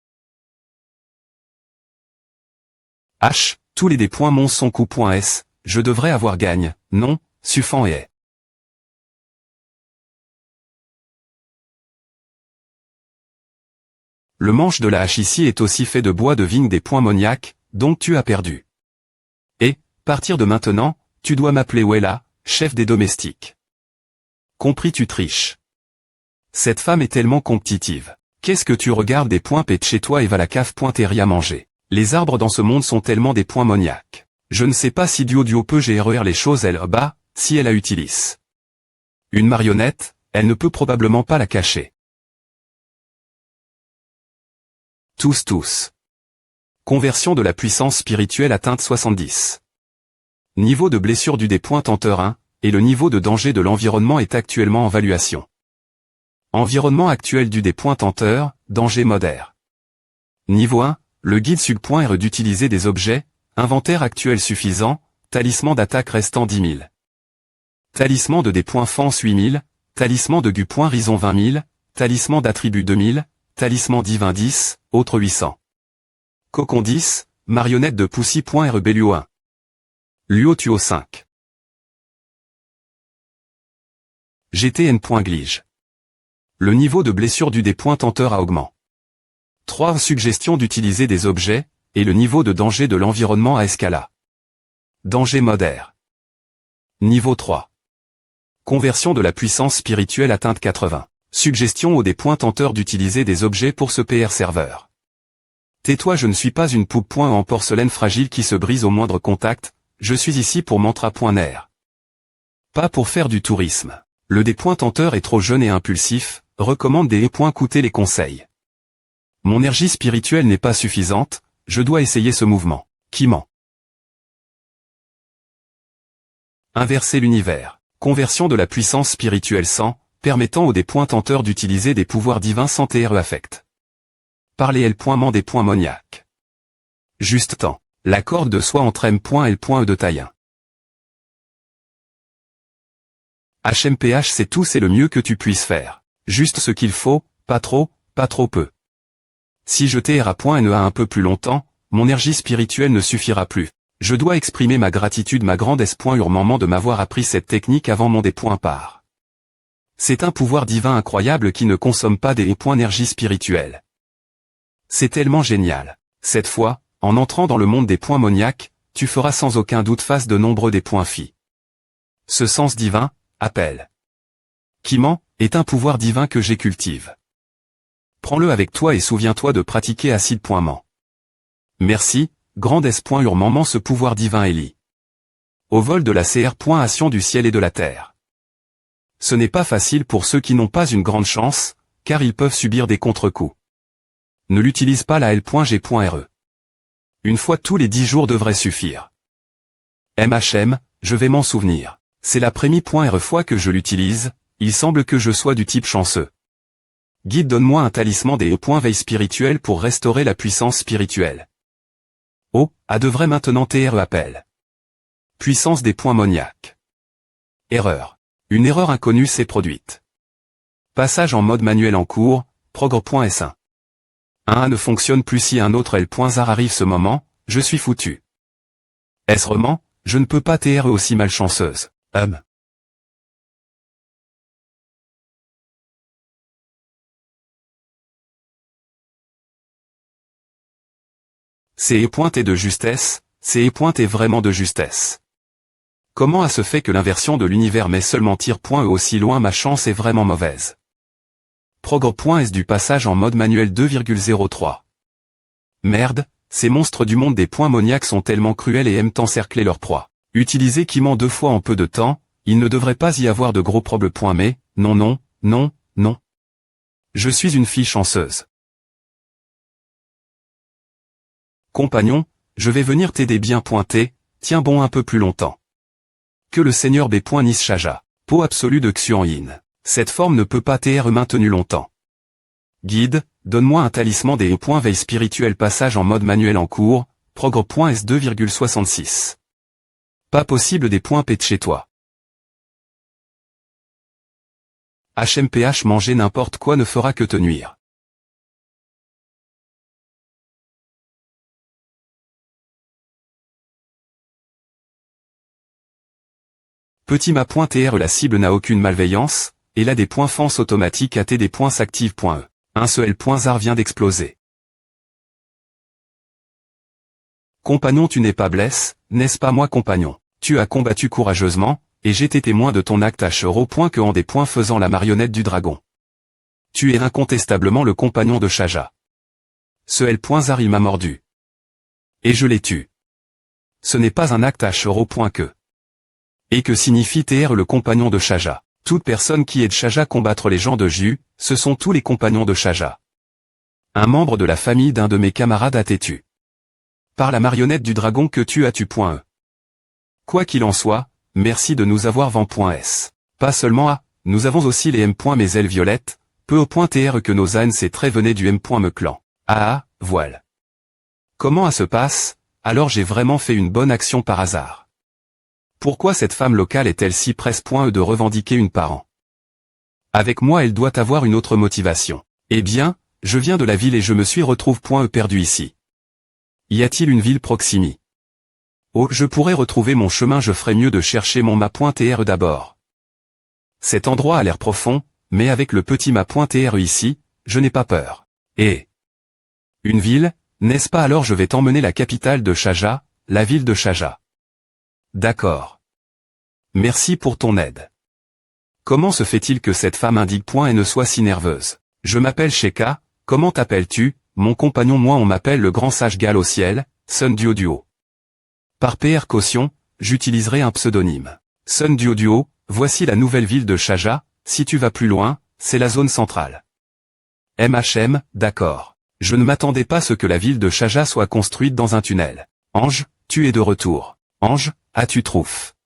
H, tous les des points mons sont coup.s, je devrais avoir gagne, non, suffant et est. Le manche de la hache ici est aussi fait de bois de vigne des points moniaques, donc tu as perdu. Et, partir de maintenant, tu dois m'appeler Wella, chef des domestiques. Compris, tu triches. Cette femme est tellement compétitive. Qu'est-ce que tu regardes des points pète chez toi et va la cave.et rien manger. Les arbres dans ce monde sont tellement des points moniaques. Je ne sais pas si Duo peut gérer les choses si elle la utilise. Une marionnette, elle ne peut probablement pas la cacher. Tous. Conversion de la puissance spirituelle atteinte 70. Niveau de blessure du des points tenteur 1, et le niveau de danger de l'environnement est actuellement en valuation. Environnement actuel du des points tenteur, danger modère. Niveau 1, le guide sub.r d'utiliser des objets, inventaire actuel suffisant, talisman d'attaque restant 10 000. Talisman de des points fence 8 000, talisman de gu point rison 20 000, talisman d'attribut 2000, talisman divin 10, autre 800. Cocon 10, marionnette de Poussy.r Bellio 1. Luo Tuo 5. GTN.glige. Le niveau de blessure du des points tenteur a augmenté. 3. Suggestion d'utiliser des objets, et le niveau de danger de l'environnement à escala. Danger modère. Niveau 3. Conversion de la puissance spirituelle atteinte 80. Suggestion aux des points tenteurs d'utiliser des objets pour ce PR serveur. Tais-toi, je ne suis pas une poupe en porcelaine fragile qui se brise au moindre contact, je suis ici pour mantra.ner. Pas pour faire du tourisme. Le des points tenteur est trop jeune et impulsif, recommande des points coûter les conseils. Mon énergie spirituelle n'est pas suffisante, je dois essayer ce mouvement. Qui ment? Inverser l'univers. Conversion de la puissance spirituelle 100, permettant aux des points tenteurs d'utiliser des pouvoirs divins sans TRE affect. Parler L.ment des points moniaques. Juste temps. La corde de soie entre M.L.E de taille 1. HMPH c'est tout, c'est le mieux que tu puisses faire. Juste ce qu'il faut, pas trop peu. Si je TR.NE un peu plus longtemps, mon énergie spirituelle ne suffira plus. Je dois exprimer ma gratitude, ma grande hurlement de m'avoir appris cette technique avant mon des points par. C'est un pouvoir divin incroyable qui ne consomme pas des points d'énergie spirituelle. C'est tellement génial. Cette fois, en entrant dans le monde des points moniaques, tu feras sans aucun doute face de nombreux des points phi. Ce sens divin, appel. Qui ment, est un pouvoir divin que j'ai cultive. Prends-le avec toi et souviens-toi de pratiquer acide.ment. Merci, grand S.hurlement ce pouvoir divin Eli. Au vol de la CR.ation du ciel et de la terre. Ce n'est pas facile pour ceux qui n'ont pas une grande chance, car ils peuvent subir des contre-coups. Ne l'utilise pas la L.G.re. Une fois tous les 10 jours devrait suffire. MHM, je vais m'en souvenir. C'est la première fois que je l'utilise, il semble que je sois du type chanceux. Guide, donne-moi un talisman des points veille spirituelle pour restaurer la puissance spirituelle. Oh, devrait maintenant TRE appel. Puissance des points moniaques. Erreur. Une erreur inconnue s'est produite. Passage en mode manuel en cours, progr.s1. Un A ne fonctionne plus si un autre L.zar arrive ce moment, je suis foutu. Est-ce vraiment, je ne peux pas TRE aussi malchanceuse. C'est pointé de justesse, c'est pointé vraiment de justesse. Comment a se fait que l'inversion de l'univers met seulement tir.e aussi loin, ma chance est vraiment mauvaise. Progr.s du passage en mode manuel 2,03. Merde, ces monstres du monde des points moniaques sont tellement cruels et aiment encercler leur proie. Utiliser Kiman 2 fois en peu de temps, il ne devrait pas y avoir de gros problèmes. Mais, non non, non, non. Je suis une fille chanceuse. Compagnon, je vais venir t'aider bien pointé, tiens bon un peu plus longtemps. Que le seigneur B.Nishaja. Peau absolue de Xuan-Yin. Cette forme ne peut pas être maintenue longtemps. Guide, donne-moi un talisman des veille spirituel passage en mode manuel en cours, progr.s 2,66. Pas possible des points P de chez toi. HMPH manger n'importe quoi ne fera que te nuire. Petit ma point TR la cible n'a aucune malveillance, et là des points fence automatique AT des points s'active.e. Un seul point zar vient d'exploser. Compagnon tu n'es pas blesse, n'est-ce pas moi compagnon? Tu as combattu courageusement, et j'étais témoin de ton acte H. Que en des points faisant la marionnette du dragon. Tu es incontestablement le compagnon de Shaja. Ce L.zar il m'a mordu. Et je l'ai tué. Ce n'est pas un acte H. Que. Et que signifie TR le compagnon de Shaja? Toute personne qui est de Shaja combattre les gens de Ju, ce sont tous les compagnons de Shaja. Un membre de la famille d'un de mes camarades a été tué. Par la marionnette du dragon que tu as tué.e. Quoi qu'il en soit, merci de nous avoir vent.s. Pas seulement A, nous avons aussi les M. Mes ailes violettes, peu au point TR que nos ânes c'est très venaient du M. Me clan. Ah, voile. Comment ça se passe, alors j'ai vraiment fait une bonne action par hasard. Pourquoi cette femme locale est-elle si presse.e de revendiquer une par an? Avec moi elle doit avoir une autre motivation. Eh bien, je viens de la ville et je me suis retrouve.e perdu ici. Y a-t-il une ville proximi? Oh, je pourrais retrouver mon chemin, je ferais mieux de chercher mon ma.tr d'abord. Cet endroit a l'air profond, mais avec le petit ma.tr ici, je n'ai pas peur. Et une ville, n'est-ce pas? Alors je vais t'emmener la capitale de Shaja, la ville de Shaja. D'accord. Merci pour ton aide. Comment se fait-il que cette femme indique.e ne soit si nerveuse? Je m'appelle Sheka, comment t'appelles-tu, mon compagnon? Moi on m'appelle le grand sage Gal au ciel, Sun Duo. Par PR caution, j'utiliserai un pseudonyme. Sun Duo, voici la nouvelle ville de Shaja, si tu vas plus loin, c'est la zone centrale. MHM, d'accord. Je ne m'attendais pas à ce que la ville de Shaja soit construite dans un tunnel. Ange, tu es de retour. Ange, as-tu trouf?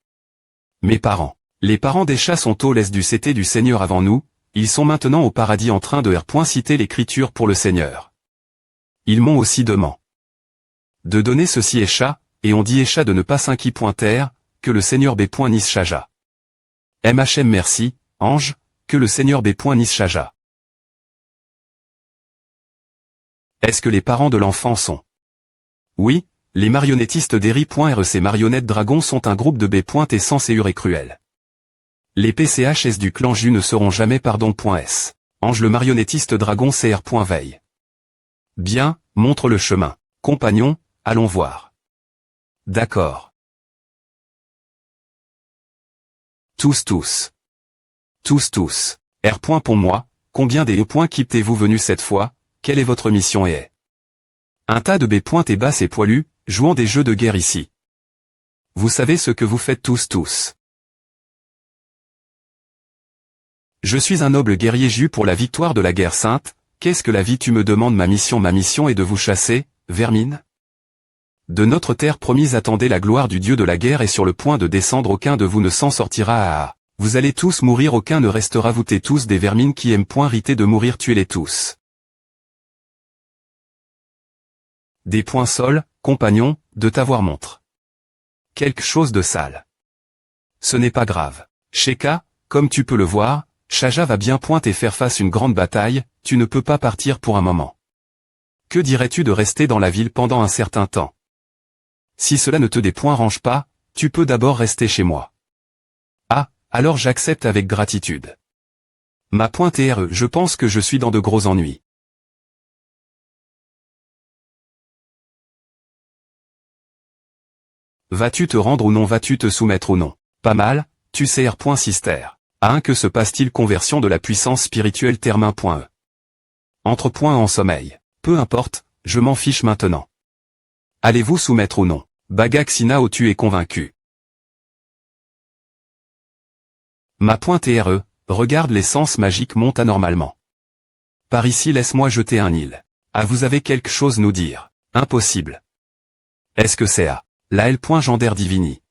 Mes parents. Les parents des chats sont au l'est du CT du Seigneur avant nous, ils sont maintenant au paradis en train de citer l'écriture pour le Seigneur. Ils m'ont aussi demandé de donner ceci Esha, et on dit Esha de ne pas s'inquiéter, que le Seigneur B.Nishaja. MHM merci, Ange, que le Seigneur B.Nishaja. Est-ce que les parents de l'enfant sont? Oui. Les marionnettistes d'Eri.R. Ces marionnettes dragons sont un groupe de B.T censé et cruel. Les PCHS du clan Ju ne seront jamais pardon.s. Ange le marionnettiste dragon CR.veille. Bien, montre le chemin. Compagnon, allons voir. D'accord. Tous. R. Pour moi, combien des E. quittez-vous venu cette fois, quelle est votre mission et un tas de B.T basses et poilus, jouant des jeux de guerre ici. Vous savez ce que vous faites tous. Je suis un noble guerrier Ju pour la victoire de la guerre sainte, qu'est-ce que la vie tu me demandes? Ma mission est de vous chasser, vermine. De notre terre promise attendez la gloire du dieu de la guerre est sur le point de descendre, aucun de vous ne s'en sortira vous allez tous mourir, aucun ne restera, vous t'es tous des vermines qui aiment riter de mourir, tuez-les tous. Des points sols, compagnon, de t'avoir montre. Quelque chose de sale. Ce n'est pas grave. Sheka, comme tu peux le voir, Shaja va bien et faire face une grande bataille, tu ne peux pas partir pour un moment. Que dirais-tu de rester dans la ville pendant un certain temps? Si cela ne te dérange pas, tu peux d'abord rester chez moi. Ah, alors j'accepte avec gratitude. Ma.TRE, je pense que je suis dans de gros ennuis. Vas-tu te rendre ou non, vas-tu te soumettre ou non? Pas mal, tu sais R.Sister. A1 que se passe-t-il? Conversion de la puissance spirituelle terme1.e. Entre points en sommeil. Peu importe, je m'en fiche maintenant. Allez-vous soumettre ou non? Bagaxina tu es convaincu. Ma.re, regarde l'essence magique monte anormalement. Par ici laisse-moi jeter un île. Ah vous avez quelque chose nous dire. Impossible. Est-ce que c'est à la L.Gender Divini?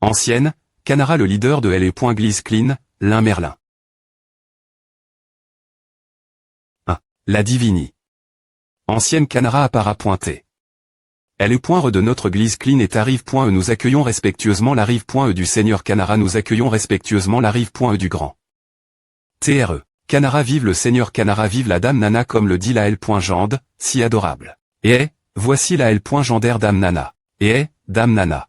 Ancienne, Canara le leader de L.Glise Clean, l'un Merlin. 1. La Divini. Ancienne Canara appara pointé. L.Re de notre Glise Clean et Arrive.e nous accueillons respectueusement la Rive.e du Seigneur Canara nous accueillons respectueusement la Rive.e du Grand. TRE. Canara vive le Seigneur Canara vive la Dame Nana comme le dit la L.Gende, si adorable. Et voici la L.Gender Dame Nana. Et Dame Nana.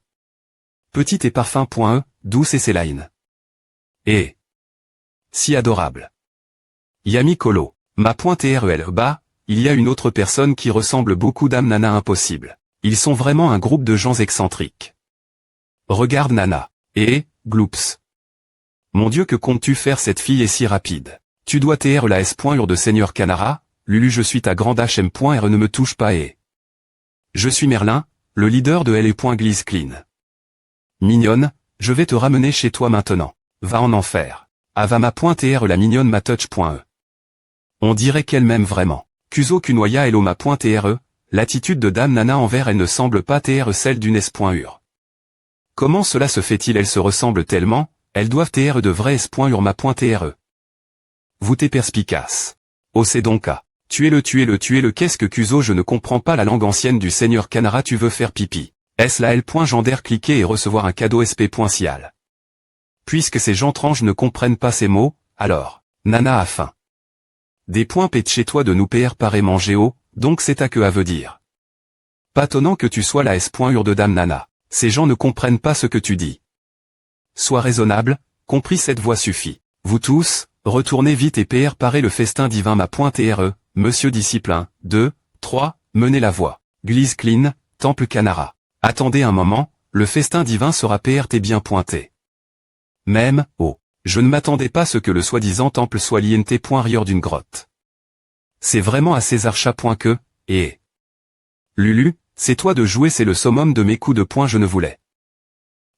Petite et parfum.e, douce et Céline. Et si adorable. Yami Kolo. Ma.trel bas, il y a une autre personne qui ressemble beaucoup Dame Nana impossible. Ils sont vraiment un groupe de gens excentriques. Regarde Nana. Et, gloops. Mon Dieu que comptes-tu faire cette fille est si rapide. Tu dois tr la s.ur de Seigneur Canara, Lulu je suis ta grande hm.r ne me touche pas et... Je suis Merlin, le leader de L.Glise Clean. Mignonne, je vais te ramener chez toi maintenant. Va en enfer. Avama.tr la mignonne ma touch.e. On dirait qu'elle m'aime vraiment. Kuzo Kunoya hello ma.tre, l'attitude de Dame Nana envers elle ne semble pas tr celle d'une s.ur. Comment cela se fait-il? Elles se ressemblent tellement, elles doivent tr de vrai s.ur ma.tre. Vous t'es perspicace. Oh c'est donc à. Tuez-le qu'est-ce que Kuzo je ne comprends pas la langue ancienne du Seigneur Canara tu veux faire pipi. Est-ce la L.Gender cliquer et recevoir un cadeau sp.cial. Puisque ces gens tranches ne comprennent pas ces mots, alors, Nana a faim. Des points pète chez toi de nous pr pareillement géo, donc c'est à que à veut dire. Pas tonnant que tu sois la s.ur de Dame Nana. Ces gens ne comprennent pas ce que tu dis. Sois raisonnable, compris cette voix suffit. Vous tous, retournez vite et préparez le festin divin ma.tre, monsieur disciple 2, 3, menez la voie. Glise Clean, Temple Canara. Attendez un moment, le festin divin sera PRT bien pointé. Même, oh, je ne m'attendais pas à ce que le soi-disant temple soit l'INT.rieur d'une grotte. C'est vraiment à César Chat. Que, et... Lulu, c'est toi de jouer c'est le summum de mes coups de poing je ne voulais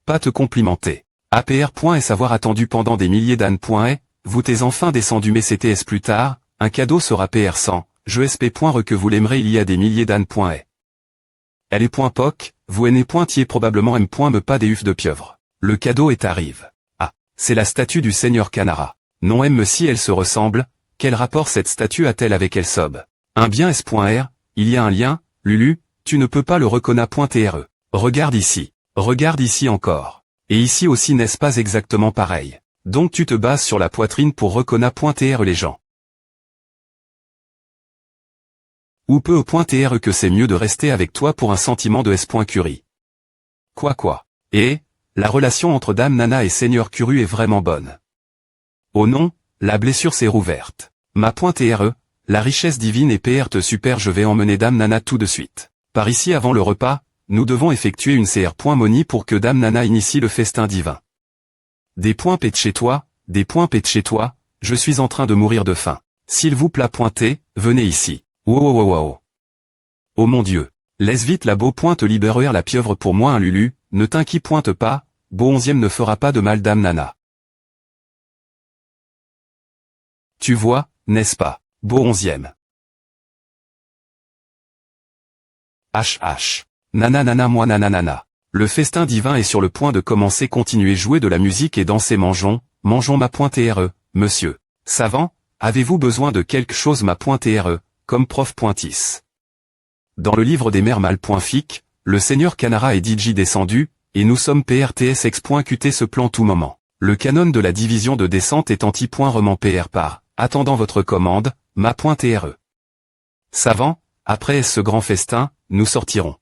pas te complimenter. APR. Et savoir attendu pendant des milliers d'années. Vous t'es enfin descendu mais CTS plus tard, un cadeau sera PR100, je sp. Que vous l'aimerez il y a des milliers d'années. Elle est .poc, vous n.tier probablement m. Me pas des ufs de pieuvre. Le cadeau est arrive. Ah, c'est la statue du Seigneur Canara. Non m si elle se ressemble, quel rapport cette statue a-t-elle avec elle sob? Un bien s.r, il y a un lien, Lulu, tu ne peux pas le reconnaître.tre. Regarde ici encore. Et ici aussi n'est-ce pas exactement pareil? Donc tu te bases sur la poitrine pour reconnaître.tr les gens. Ou peut.tr que c'est mieux de rester avec toi pour un sentiment de s.curie. Quoi? Et, la relation entre Dame Nana et Seigneur Curu est vraiment bonne. Oh non, la blessure s'est rouverte. Ma.tre, la richesse divine et pr super je vais emmener Dame Nana tout de suite. Par ici avant le repas, nous devons effectuer une cr.moni pour que Dame Nana initie le festin divin. Des points pète chez toi, je suis en train de mourir de faim. S'il vous plaît pointez, venez ici. Wow. Oh mon Dieu. Laisse vite la beau pointe libérer la pieuvre pour moi un Lulu, ne t'inquiète pointe pas, beau 11e ne fera pas de mal Dame Nana. Tu vois, n'est-ce pas, beau 11e. Nana moi nanana. Le festin divin est sur le point de commencer continuez jouer de la musique et danser mangeons ma.tre, monsieur. Savant, avez-vous besoin de quelque chose ma.tre, comme prof.tis. Dans le livre des mers mal.fic, le Seigneur Canara est DJ descendu, et nous sommes PRTSX.QT ce plan tout moment. Le canon de la division de descente est anti.roman PR par, attendant votre commande, ma.tre. Savant, après ce grand festin, nous sortirons.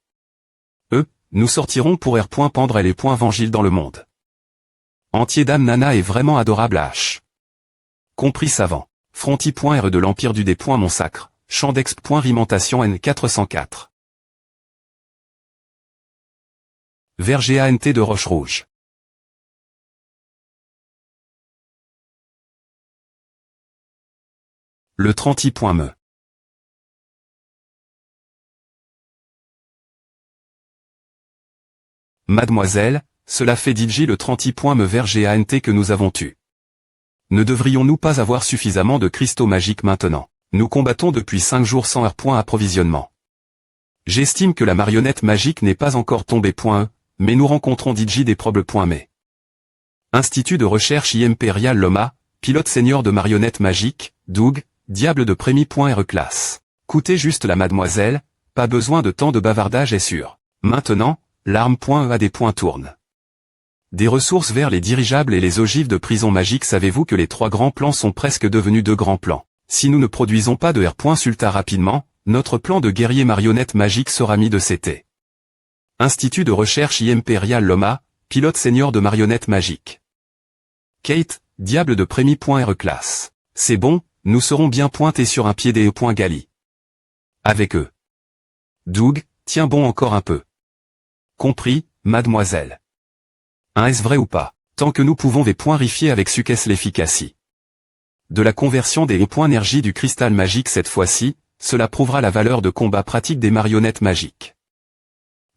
Nous sortirons pour pendre les .vangile dans le monde. Entier Dame Nana est vraiment adorable à H. Compris savant. Fronti.r de l'Empire du D. Mon sacre. Chandex.rimentation N404. Vergant de Roche-Rouge. Le 30.me. Mademoiselle, cela fait DJ le 30.me Vergant que nous avons tu. Ne devrions-nous pas avoir suffisamment de cristaux magiques maintenant? Nous combattons depuis 5 jours sans approvisionnement. J'estime que la marionnette magique n'est pas encore tombée. Mais nous rencontrons DJ des problèmes. Institut de recherche Impérial Loma, pilote senior de marionnettes magiques, Doug, diable de Prémy.re classe. Coûtez juste la mademoiselle, pas besoin de tant de bavardage est sûr. Maintenant, l'arme.e des points tourne. Des ressources vers les dirigeables et les ogives de prison magique. Savez-vous que les 3 grands plans sont presque devenus 2 grands plans? Si nous ne produisons pas de R.Sulta rapidement, notre plan de guerrier marionnette magique sera mis de CT. Institut de recherche Impérial Loma, pilote senior de marionnettes magiques. Kate, diable de Prémy.re classe. C'est bon, nous serons bien pointés sur un pied des E.Gali. Avec eux. Doug, tiens bon encore un peu. Compris, mademoiselle. Est-ce vrai ou pas? Tant que nous pouvons vérifier avec succès l'efficacité de la conversion des points énergie du cristal magique cette fois-ci, cela prouvera la valeur de combat pratique des marionnettes magiques.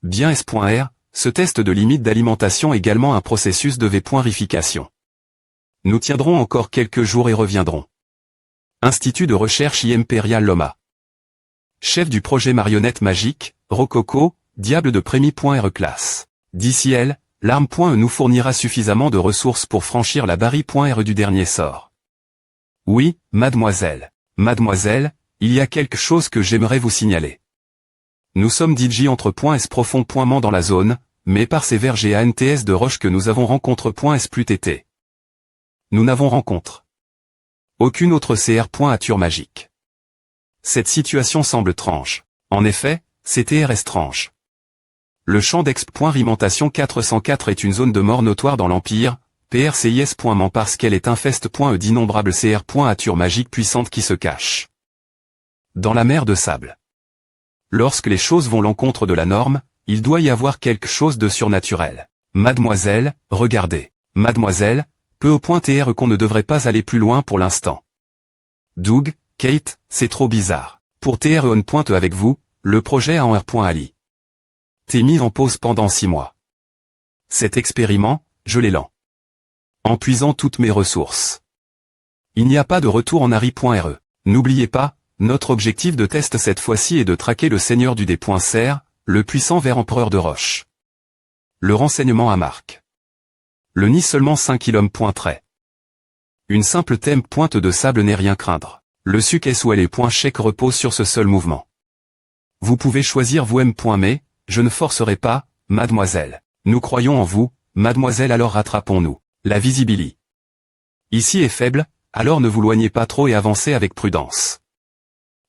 Bien S.R, ce test de limite d'alimentation également un processus de V.rification. Nous tiendrons encore quelques jours et reviendrons. Institut de recherche Impérial Loma. Chef du projet marionnette magique, Rococo, diable de Prémy.re classe. D'ici elle, l'arme.e nous fournira suffisamment de ressources pour franchir la barrière.re du dernier sort. Oui, mademoiselle. Mademoiselle, il y a quelque chose que j'aimerais vous signaler. Nous sommes DJ entre .s profond.ment dans la zone, mais par ces vergers ANTS de roche que nous avons rencontre .s plus TT. Nous n'avons rencontre aucune autre CR.ature magique. Cette situation semble étrange. En effet, c'est TR étrange. Le champ d'exp.rimentation 404 est une zone de mort notoire dans l'Empire, PRCIS.ment parce qu'elle est infeste.e d'innombrables CR.ature magiques puissantes qui se cachent dans la mer de sable. Lorsque les choses vont l'encontre de la norme, il doit y avoir quelque chose de surnaturel. Mademoiselle, regardez. Mademoiselle, peu au point TR qu'on ne devrait pas aller plus loin pour l'instant. Doug, Kate, c'est trop bizarre. Pour TR on pointe avec vous, le projet en R.Ali. T'es mis en pause pendant 6 mois. Cet expériment, je l'ai lent. En puisant toutes mes ressources. Il n'y a pas de retour en Harry.re. N'oubliez pas, notre objectif de test cette fois-ci est de traquer le seigneur du D.Ser, le puissant ver empereur de roche. Le renseignement à marque. Le nid seulement 5 km. Une simple thème pointe de sable n'est rien craindre. Le suc S ou L et chèque repose sur ce seul mouvement. Vous pouvez choisir vous mais, je ne forcerai pas, mademoiselle. Nous croyons en vous, mademoiselle alors rattrapons-nous. La visibilité ici est faible, alors ne vous loignez pas trop et avancez avec prudence.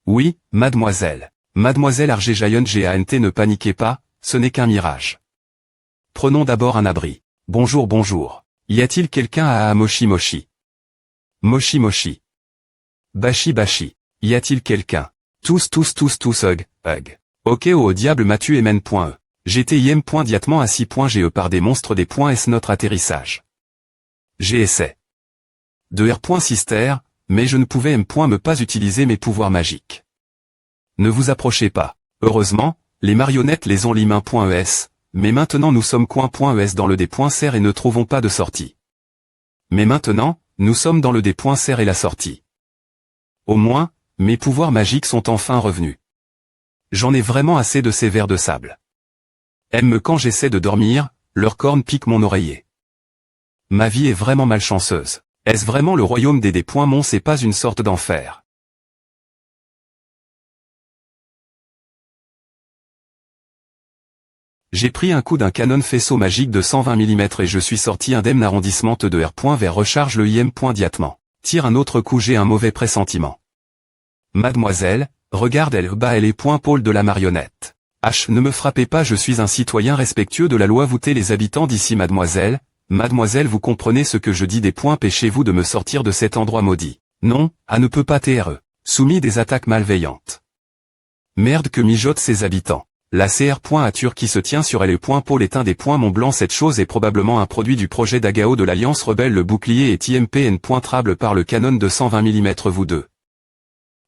Oui, mademoiselle. Mademoiselle Argéjaïon GANT ne paniquez pas, ce n'est qu'un mirage. Prenons d'abord un abri. Bonjour bonjour. Y a-t-il quelqu'un à Moshi Moshi? Moshi Moshi. Bashi Bashi. Y a-t-il quelqu'un? Tous hug. Ok au diable Mathieu mn.e. GTIM. Diatement à 6.GE par des monstres des .S notre atterrissage. J'essaie de R.Sister, mais je ne pouvais me pas utiliser mes pouvoirs magiques. Ne vous approchez pas. Heureusement, les marionnettes les ont limain.es, mais maintenant nous sommes coin.es dans le D.Ser et ne trouvons pas de sortie. Mais maintenant, nous sommes dans le D.Ser et la sortie. Au moins, mes pouvoirs magiques sont enfin revenus. J'en ai vraiment assez de ces vers de sable. Quand j'essaie de dormir, leur corne pique mon oreiller. Ma vie est vraiment malchanceuse. Est-ce vraiment le royaume des D.Mons et pas une sorte d'enfer? J'ai pris un coup d'un canon faisceau magique de 120 mm et je suis sorti indemne arrondissement de R. Vers recharge le IM. Diatement. Tire un autre coup, j'ai un mauvais pressentiment. Mademoiselle, regarde elle est pôle de la marionnette. Ne me frappez pas, je suis un citoyen respectueux de la loi, vous les habitants d'ici mademoiselle. Mademoiselle, vous comprenez ce que je dis des pêchez-vous de me sortir de cet endroit maudit. Non, ne peut pas TRE. Soumis des attaques malveillantes. Merde que mijotent ces habitants. La CR.Ature qui se tient sur L.Pôle est un des points Mont Blanc. Cette chose est probablement un produit du projet d'Agao de l'Alliance Rebelle. Le bouclier est IMP-N.Trable par le canon de 120 mm. Vous deux.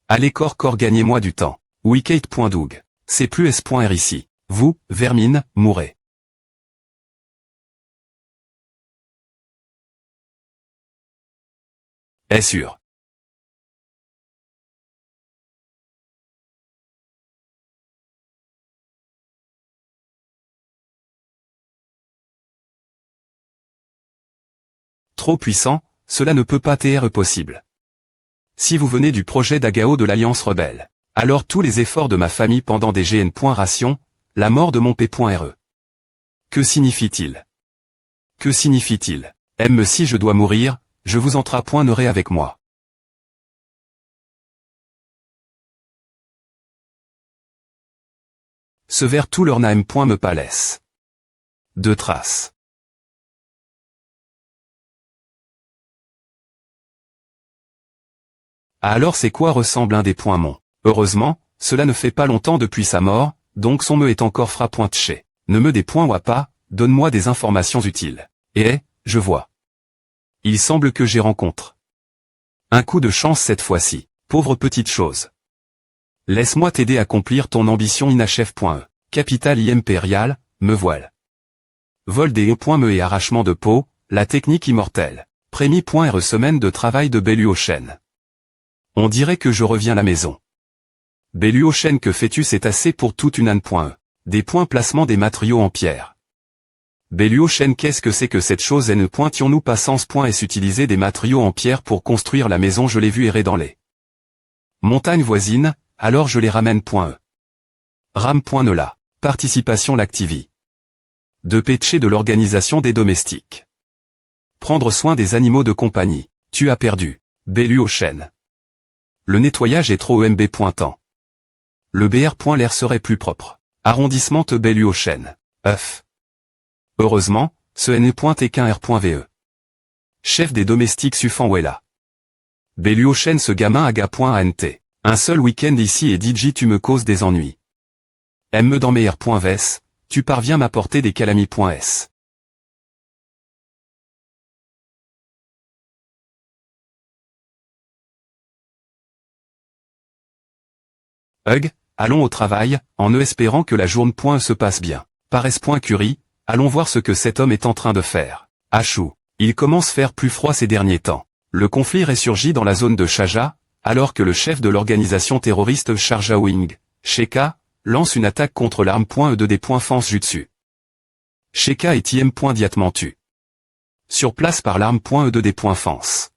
Allez corps gagnez-moi du temps. Wicked.Doug. C'est plus S.R ici. Vous, vermine, mourrez. Est sûr. Trop puissant, cela ne peut pas être possible. Si vous venez du projet d'Agao de l'Alliance Rebelle, alors tous les efforts de ma famille pendant des GN.ration, la mort de mon P.RE. Que signifie-t-il? Que signifie-t-il? Si je dois mourir, je vous entrepoignerai avec moi. Ce vers tout leur n'aime point me palaisse. De traces. Ah alors c'est quoi ressemble un des points Mont? Heureusement, cela ne fait pas longtemps depuis sa mort, donc son me est encore frappé. Ne me des points ou pas, donne-moi des informations utiles. Et, je vois. Il semble que j'y rencontre un coup de chance cette fois-ci. Pauvre petite chose. Laisse-moi t'aider à accomplir ton ambition inachève.e. Capitale impériale, me voile. Vol des E.me et arrachement de peau, la technique immortelle. Prémis.re semaine de travail de Belluochen. On dirait que je reviens à la maison. Belluochen que fais-tu? C'est assez pour toute une âne.e. Des points placement des matériaux en pierre. Belluochen qu'est-ce que c'est que cette chose? Ne pointions-nous pas sans.s utiliser des matériaux en pierre pour construire la maison? Je l'ai vu errer dans les montagnes voisines, alors je les ramène.e. Ram.Nola. Participation l'Activi. De Péché de l'organisation des domestiques. Prendre soin des animaux de compagnie. Tu as perdu. Belluochen. Le nettoyage est trop MB.temps. Le BR. L'air serait plus propre. Arrondissement de Belluochen. œuf. Heureusement, ce N. est qu'un R.ve. Chef des domestiques Suffan-Wella. Belluochen ce gamin aga.ant. Un seul week-end ici et DJ tu me causes des ennuis. Me dans mes R.Ves, tu parviens m'apporter des calamis.s. Allons au travail, en espérant que la journée se passe bien. Paresse.Curie, allons voir ce que cet homme est en train de faire. Achou, il commence à faire plus froid ces derniers temps. Le conflit ressurgit dans la zone de Shaja, alors que le chef de l'organisation terroriste Sharja Wing, Sheka, lance une attaque contre l'arme.e de des points Fence Jutsu. Sheka est IM.Diatmentu. Sur place par l'arme.e de des points Fence.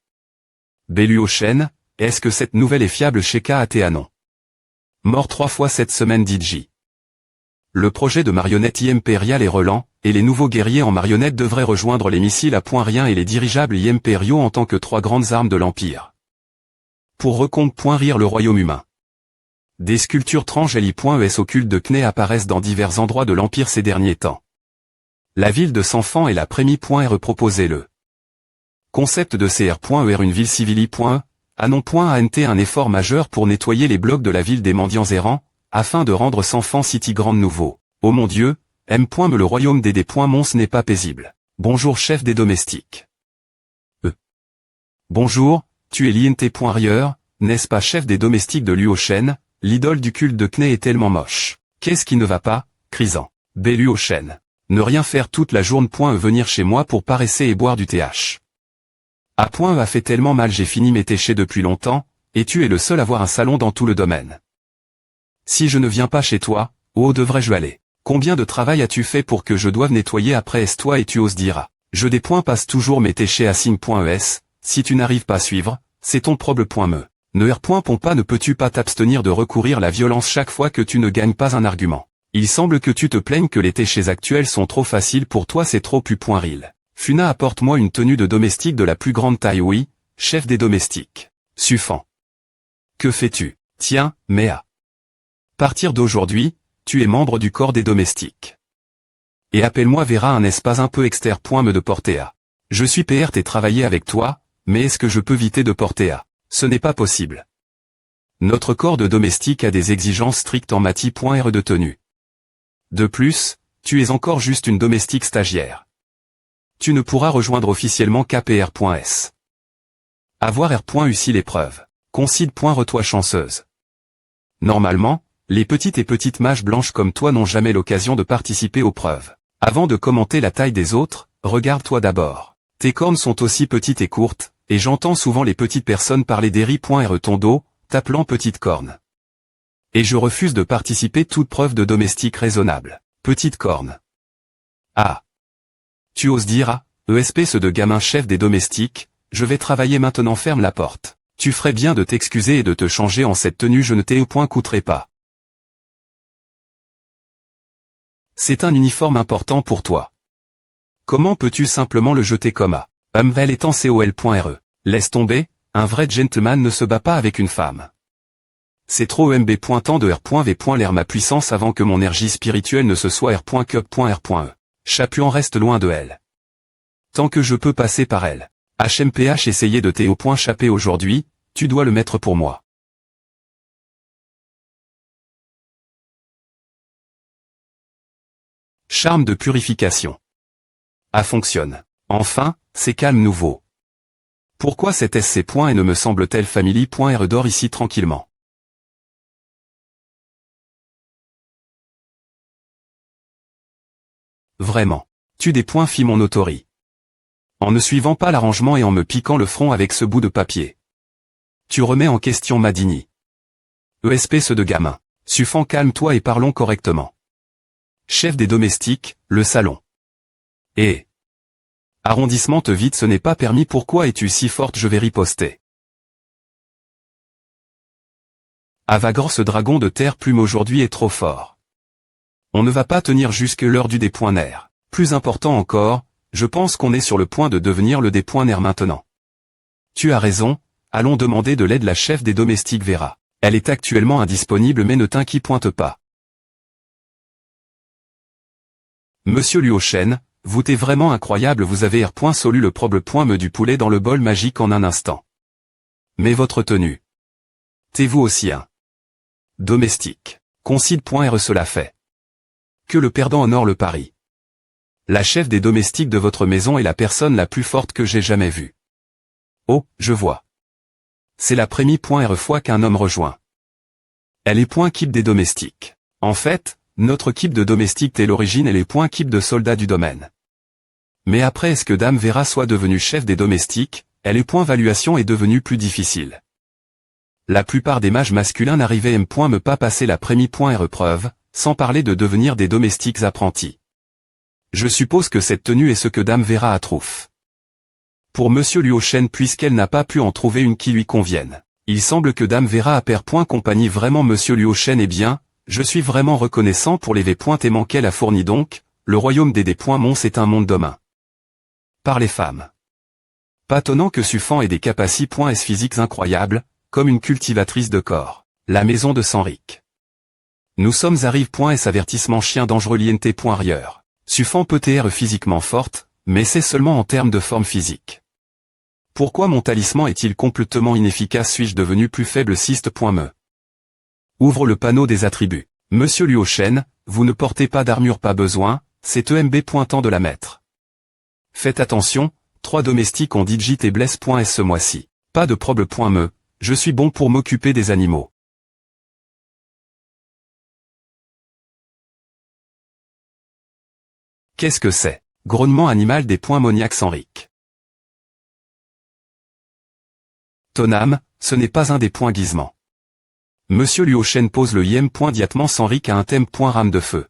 Belluochen, est-ce que cette nouvelle est fiable? Sheka Atéanon. Mort 3 fois cette semaine DJ. Le projet de marionnette impériale est relant, et les nouveaux guerriers en marionnette devraient rejoindre les missiles à point rien et les dirigeables impériaux en tant que 3 grandes armes de l'Empire. Pour rire le royaume humain. Des sculptures Trangeli.es au culte de Kné apparaissent dans divers endroits de l'Empire ces derniers temps. La ville de Sanfan et la Prémie.re proposé le concept de CR.er une ville civili.e, Anon.ant un effort majeur pour nettoyer les blocs de la ville des mendiants errants, afin de rendre Sanfan City grande nouveau. Oh mon Dieu, me le royaume des Mons n'est pas paisible. Bonjour chef des domestiques. Bonjour, tu es l'INT.rieur, n'est-ce pas chef des domestiques de Luochen? L'idole du culte de Kné est tellement moche. Qu'est-ce qui ne va pas? Crisant. Belluochen. Ne rien faire toute la journée. Venir chez moi pour paresser et boire du TH. A fait tellement mal j'ai fini mes téchés depuis longtemps, et tu es le seul à avoir un salon dans tout le domaine. Si je ne viens pas chez toi, où devrais-je aller? Combien de travail as-tu fait pour que je doive nettoyer après toi et tu oses dire je des points passe toujours mes téchés à signe.es, si tu n'arrives pas à suivre, c'est ton problème.me. Ne R.Pompa ne peux-tu pas t'abstenir de recourir à la violence chaque fois que tu ne gagnes pas un argument? Il semble que tu te plaignes que les téchés actuels sont trop faciles pour toi c'est trop pu.ril. Funa apporte-moi une tenue de domestique de la plus grande taille oui, chef des domestiques. Suffan. Que fais-tu? Tiens, mais à partir d'aujourd'hui, tu es membre du corps des domestiques. Et appelle-moi Vera un espace un peu exter.me de Portea. Je suis PRT et travailler avec toi, mais est-ce que je peux éviter de Portea? Ce n'est pas possible. Notre corps de domestique a des exigences strictes en mati.re de tenue. De plus, tu es encore juste une domestique stagiaire. Tu ne pourras rejoindre officiellement KPR.S. Avoir R.U l'épreuve. Concide.Re-toi chanceuse. Normalement, les petites et petites mages blanches comme toi n'ont jamais l'occasion de participer aux preuves. Avant de commenter la taille des autres, regarde-toi d'abord. Tes cornes sont aussi petites et courtes, et j'entends souvent les petites personnes parler d'Eri.R ton dos, t'appelant petite corne. Et je refuse de participer toute preuve de domestique raisonnable. Petite corne. Ah. Tu oses dire ah, ESP ce de gamin chef des domestiques, je vais travailler maintenant ferme la porte. Tu ferais bien de t'excuser et de te changer en cette tenue je ne t'ai au point coûterai pas. C'est un uniforme important pour toi. Comment peux-tu simplement le jeter comme à Humvel étant COL.RE. Laisse tomber, un vrai gentleman ne se bat pas avec une femme. C'est trop EMB pointant de R.V. L'air ma puissance avant que mon énergie spirituelle ne se soit R.Cup.R.E. Chapuan reste loin de elle. Tant que je peux passer par elle. HMPH essayer de t'es au point chapé aujourd'hui, tu dois le mettre pour moi. Charme de purification. Ah fonctionne. Enfin, c'est calme nouveau. Pourquoi cet SC. Et ne me semble-t-elle family.re dort ici tranquillement. Vraiment. Tu des points fit mon autori. En ne suivant pas l'arrangement et en me piquant le front avec ce bout de papier. Tu remets en question ma dignité. ESP ce de gamin. Suffant calme-toi et parlons correctement. Chef des domestiques, le salon. Et arrondissement te vide ce n'est pas permis pourquoi es-tu si forte je vais riposter. Avagor ce dragon de terre plume aujourd'hui est trop fort. On ne va pas tenir jusque l'heure du D.Ner. Plus important encore, je pense qu'on est sur le point de devenir le D.Ner maintenant. Tu as raison, allons demander de l'aide la chef des domestiques Vera. Elle est actuellement indisponible mais ne t'inquiète pas. Monsieur Luochen, vous t'es vraiment incroyable vous avez solu le problème du poulet dans le bol magique en un instant. Mais votre tenue. T'es-vous aussi un domestique. Concide.R cela fait. Que le perdant honore le pari. La chef des domestiques de votre maison est la personne la plus forte que j'ai jamais vue. Oh, je vois. C'est la première fois qu'un homme rejoint. Elle est keep des domestiques. En fait, notre keep de domestiques est l'origine et les keep de soldats du domaine. Mais après est-ce que Dame Vera soit devenue chef des domestiques, elle est valuation est devenue plus difficile. La plupart des mages masculins n'arrivaient me pas passer la première preuve, sans parler de devenir des domestiques apprentis. Je suppose que cette tenue est ce que Dame Vera a trouf. Pour Monsieur Luochen puisqu'elle n'a pas pu en trouver une qui lui convienne. Il semble que Dame Vera a perd compagnie vraiment Monsieur Luochen est bien, je suis vraiment reconnaissant pour les V.T qu'elle a fourni donc, le royaume des D.Mons est un monde d'hommes. Par les femmes. Pas tonnant que suffant et des capacités physiques incroyables, comme une cultivatrice de corps. La maison de Sanric. Nous sommes arrive.s avertissement chien dangereux liente.rieur. Suffant peut être physiquement forte, mais c'est seulement en termes de forme physique. Pourquoi mon talisman est-il complètement inefficace suis-je devenu plus faible cyste.me. Ouvre le panneau des attributs. Monsieur Luochen, vous ne portez pas d'armure pas besoin, c'est EMB pointant de la mettre. Faites attention, 3 domestiques ont digit et blesse.s ce mois-ci. Pas de problème.me, je suis bon pour m'occuper des animaux. Qu'est-ce que c'est? Grognement animal des Moniac Sanric. Tonam, ce n'est pas un des points guisements. Monsieur Luochen pose le diatement Sanric à un thème rame de feu.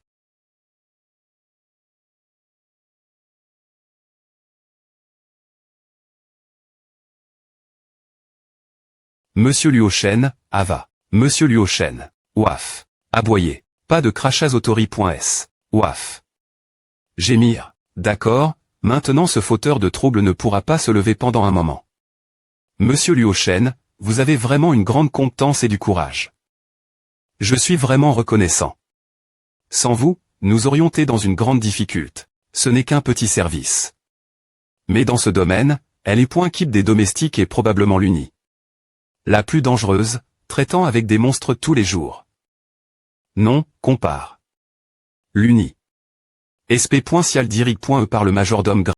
Monsieur Luochen, Ava. Monsieur Luochen, ouaf. Aboyer. Pas de crachats autori.s. Ouaf. Gémir. D'accord, maintenant ce fauteur de trouble ne pourra pas se lever pendant un moment. Monsieur Luochen, vous avez vraiment une grande compétence et du courage. Je suis vraiment reconnaissant. Sans vous, nous aurions été dans une grande difficulté. Ce n'est qu'un petit service. Mais dans ce domaine, elle est keep des domestiques et probablement l'unie. La plus dangereuse, traitant avec des monstres tous les jours. Non, compare. L'Uni. SP.Cial dirig.E par le majordome Gras.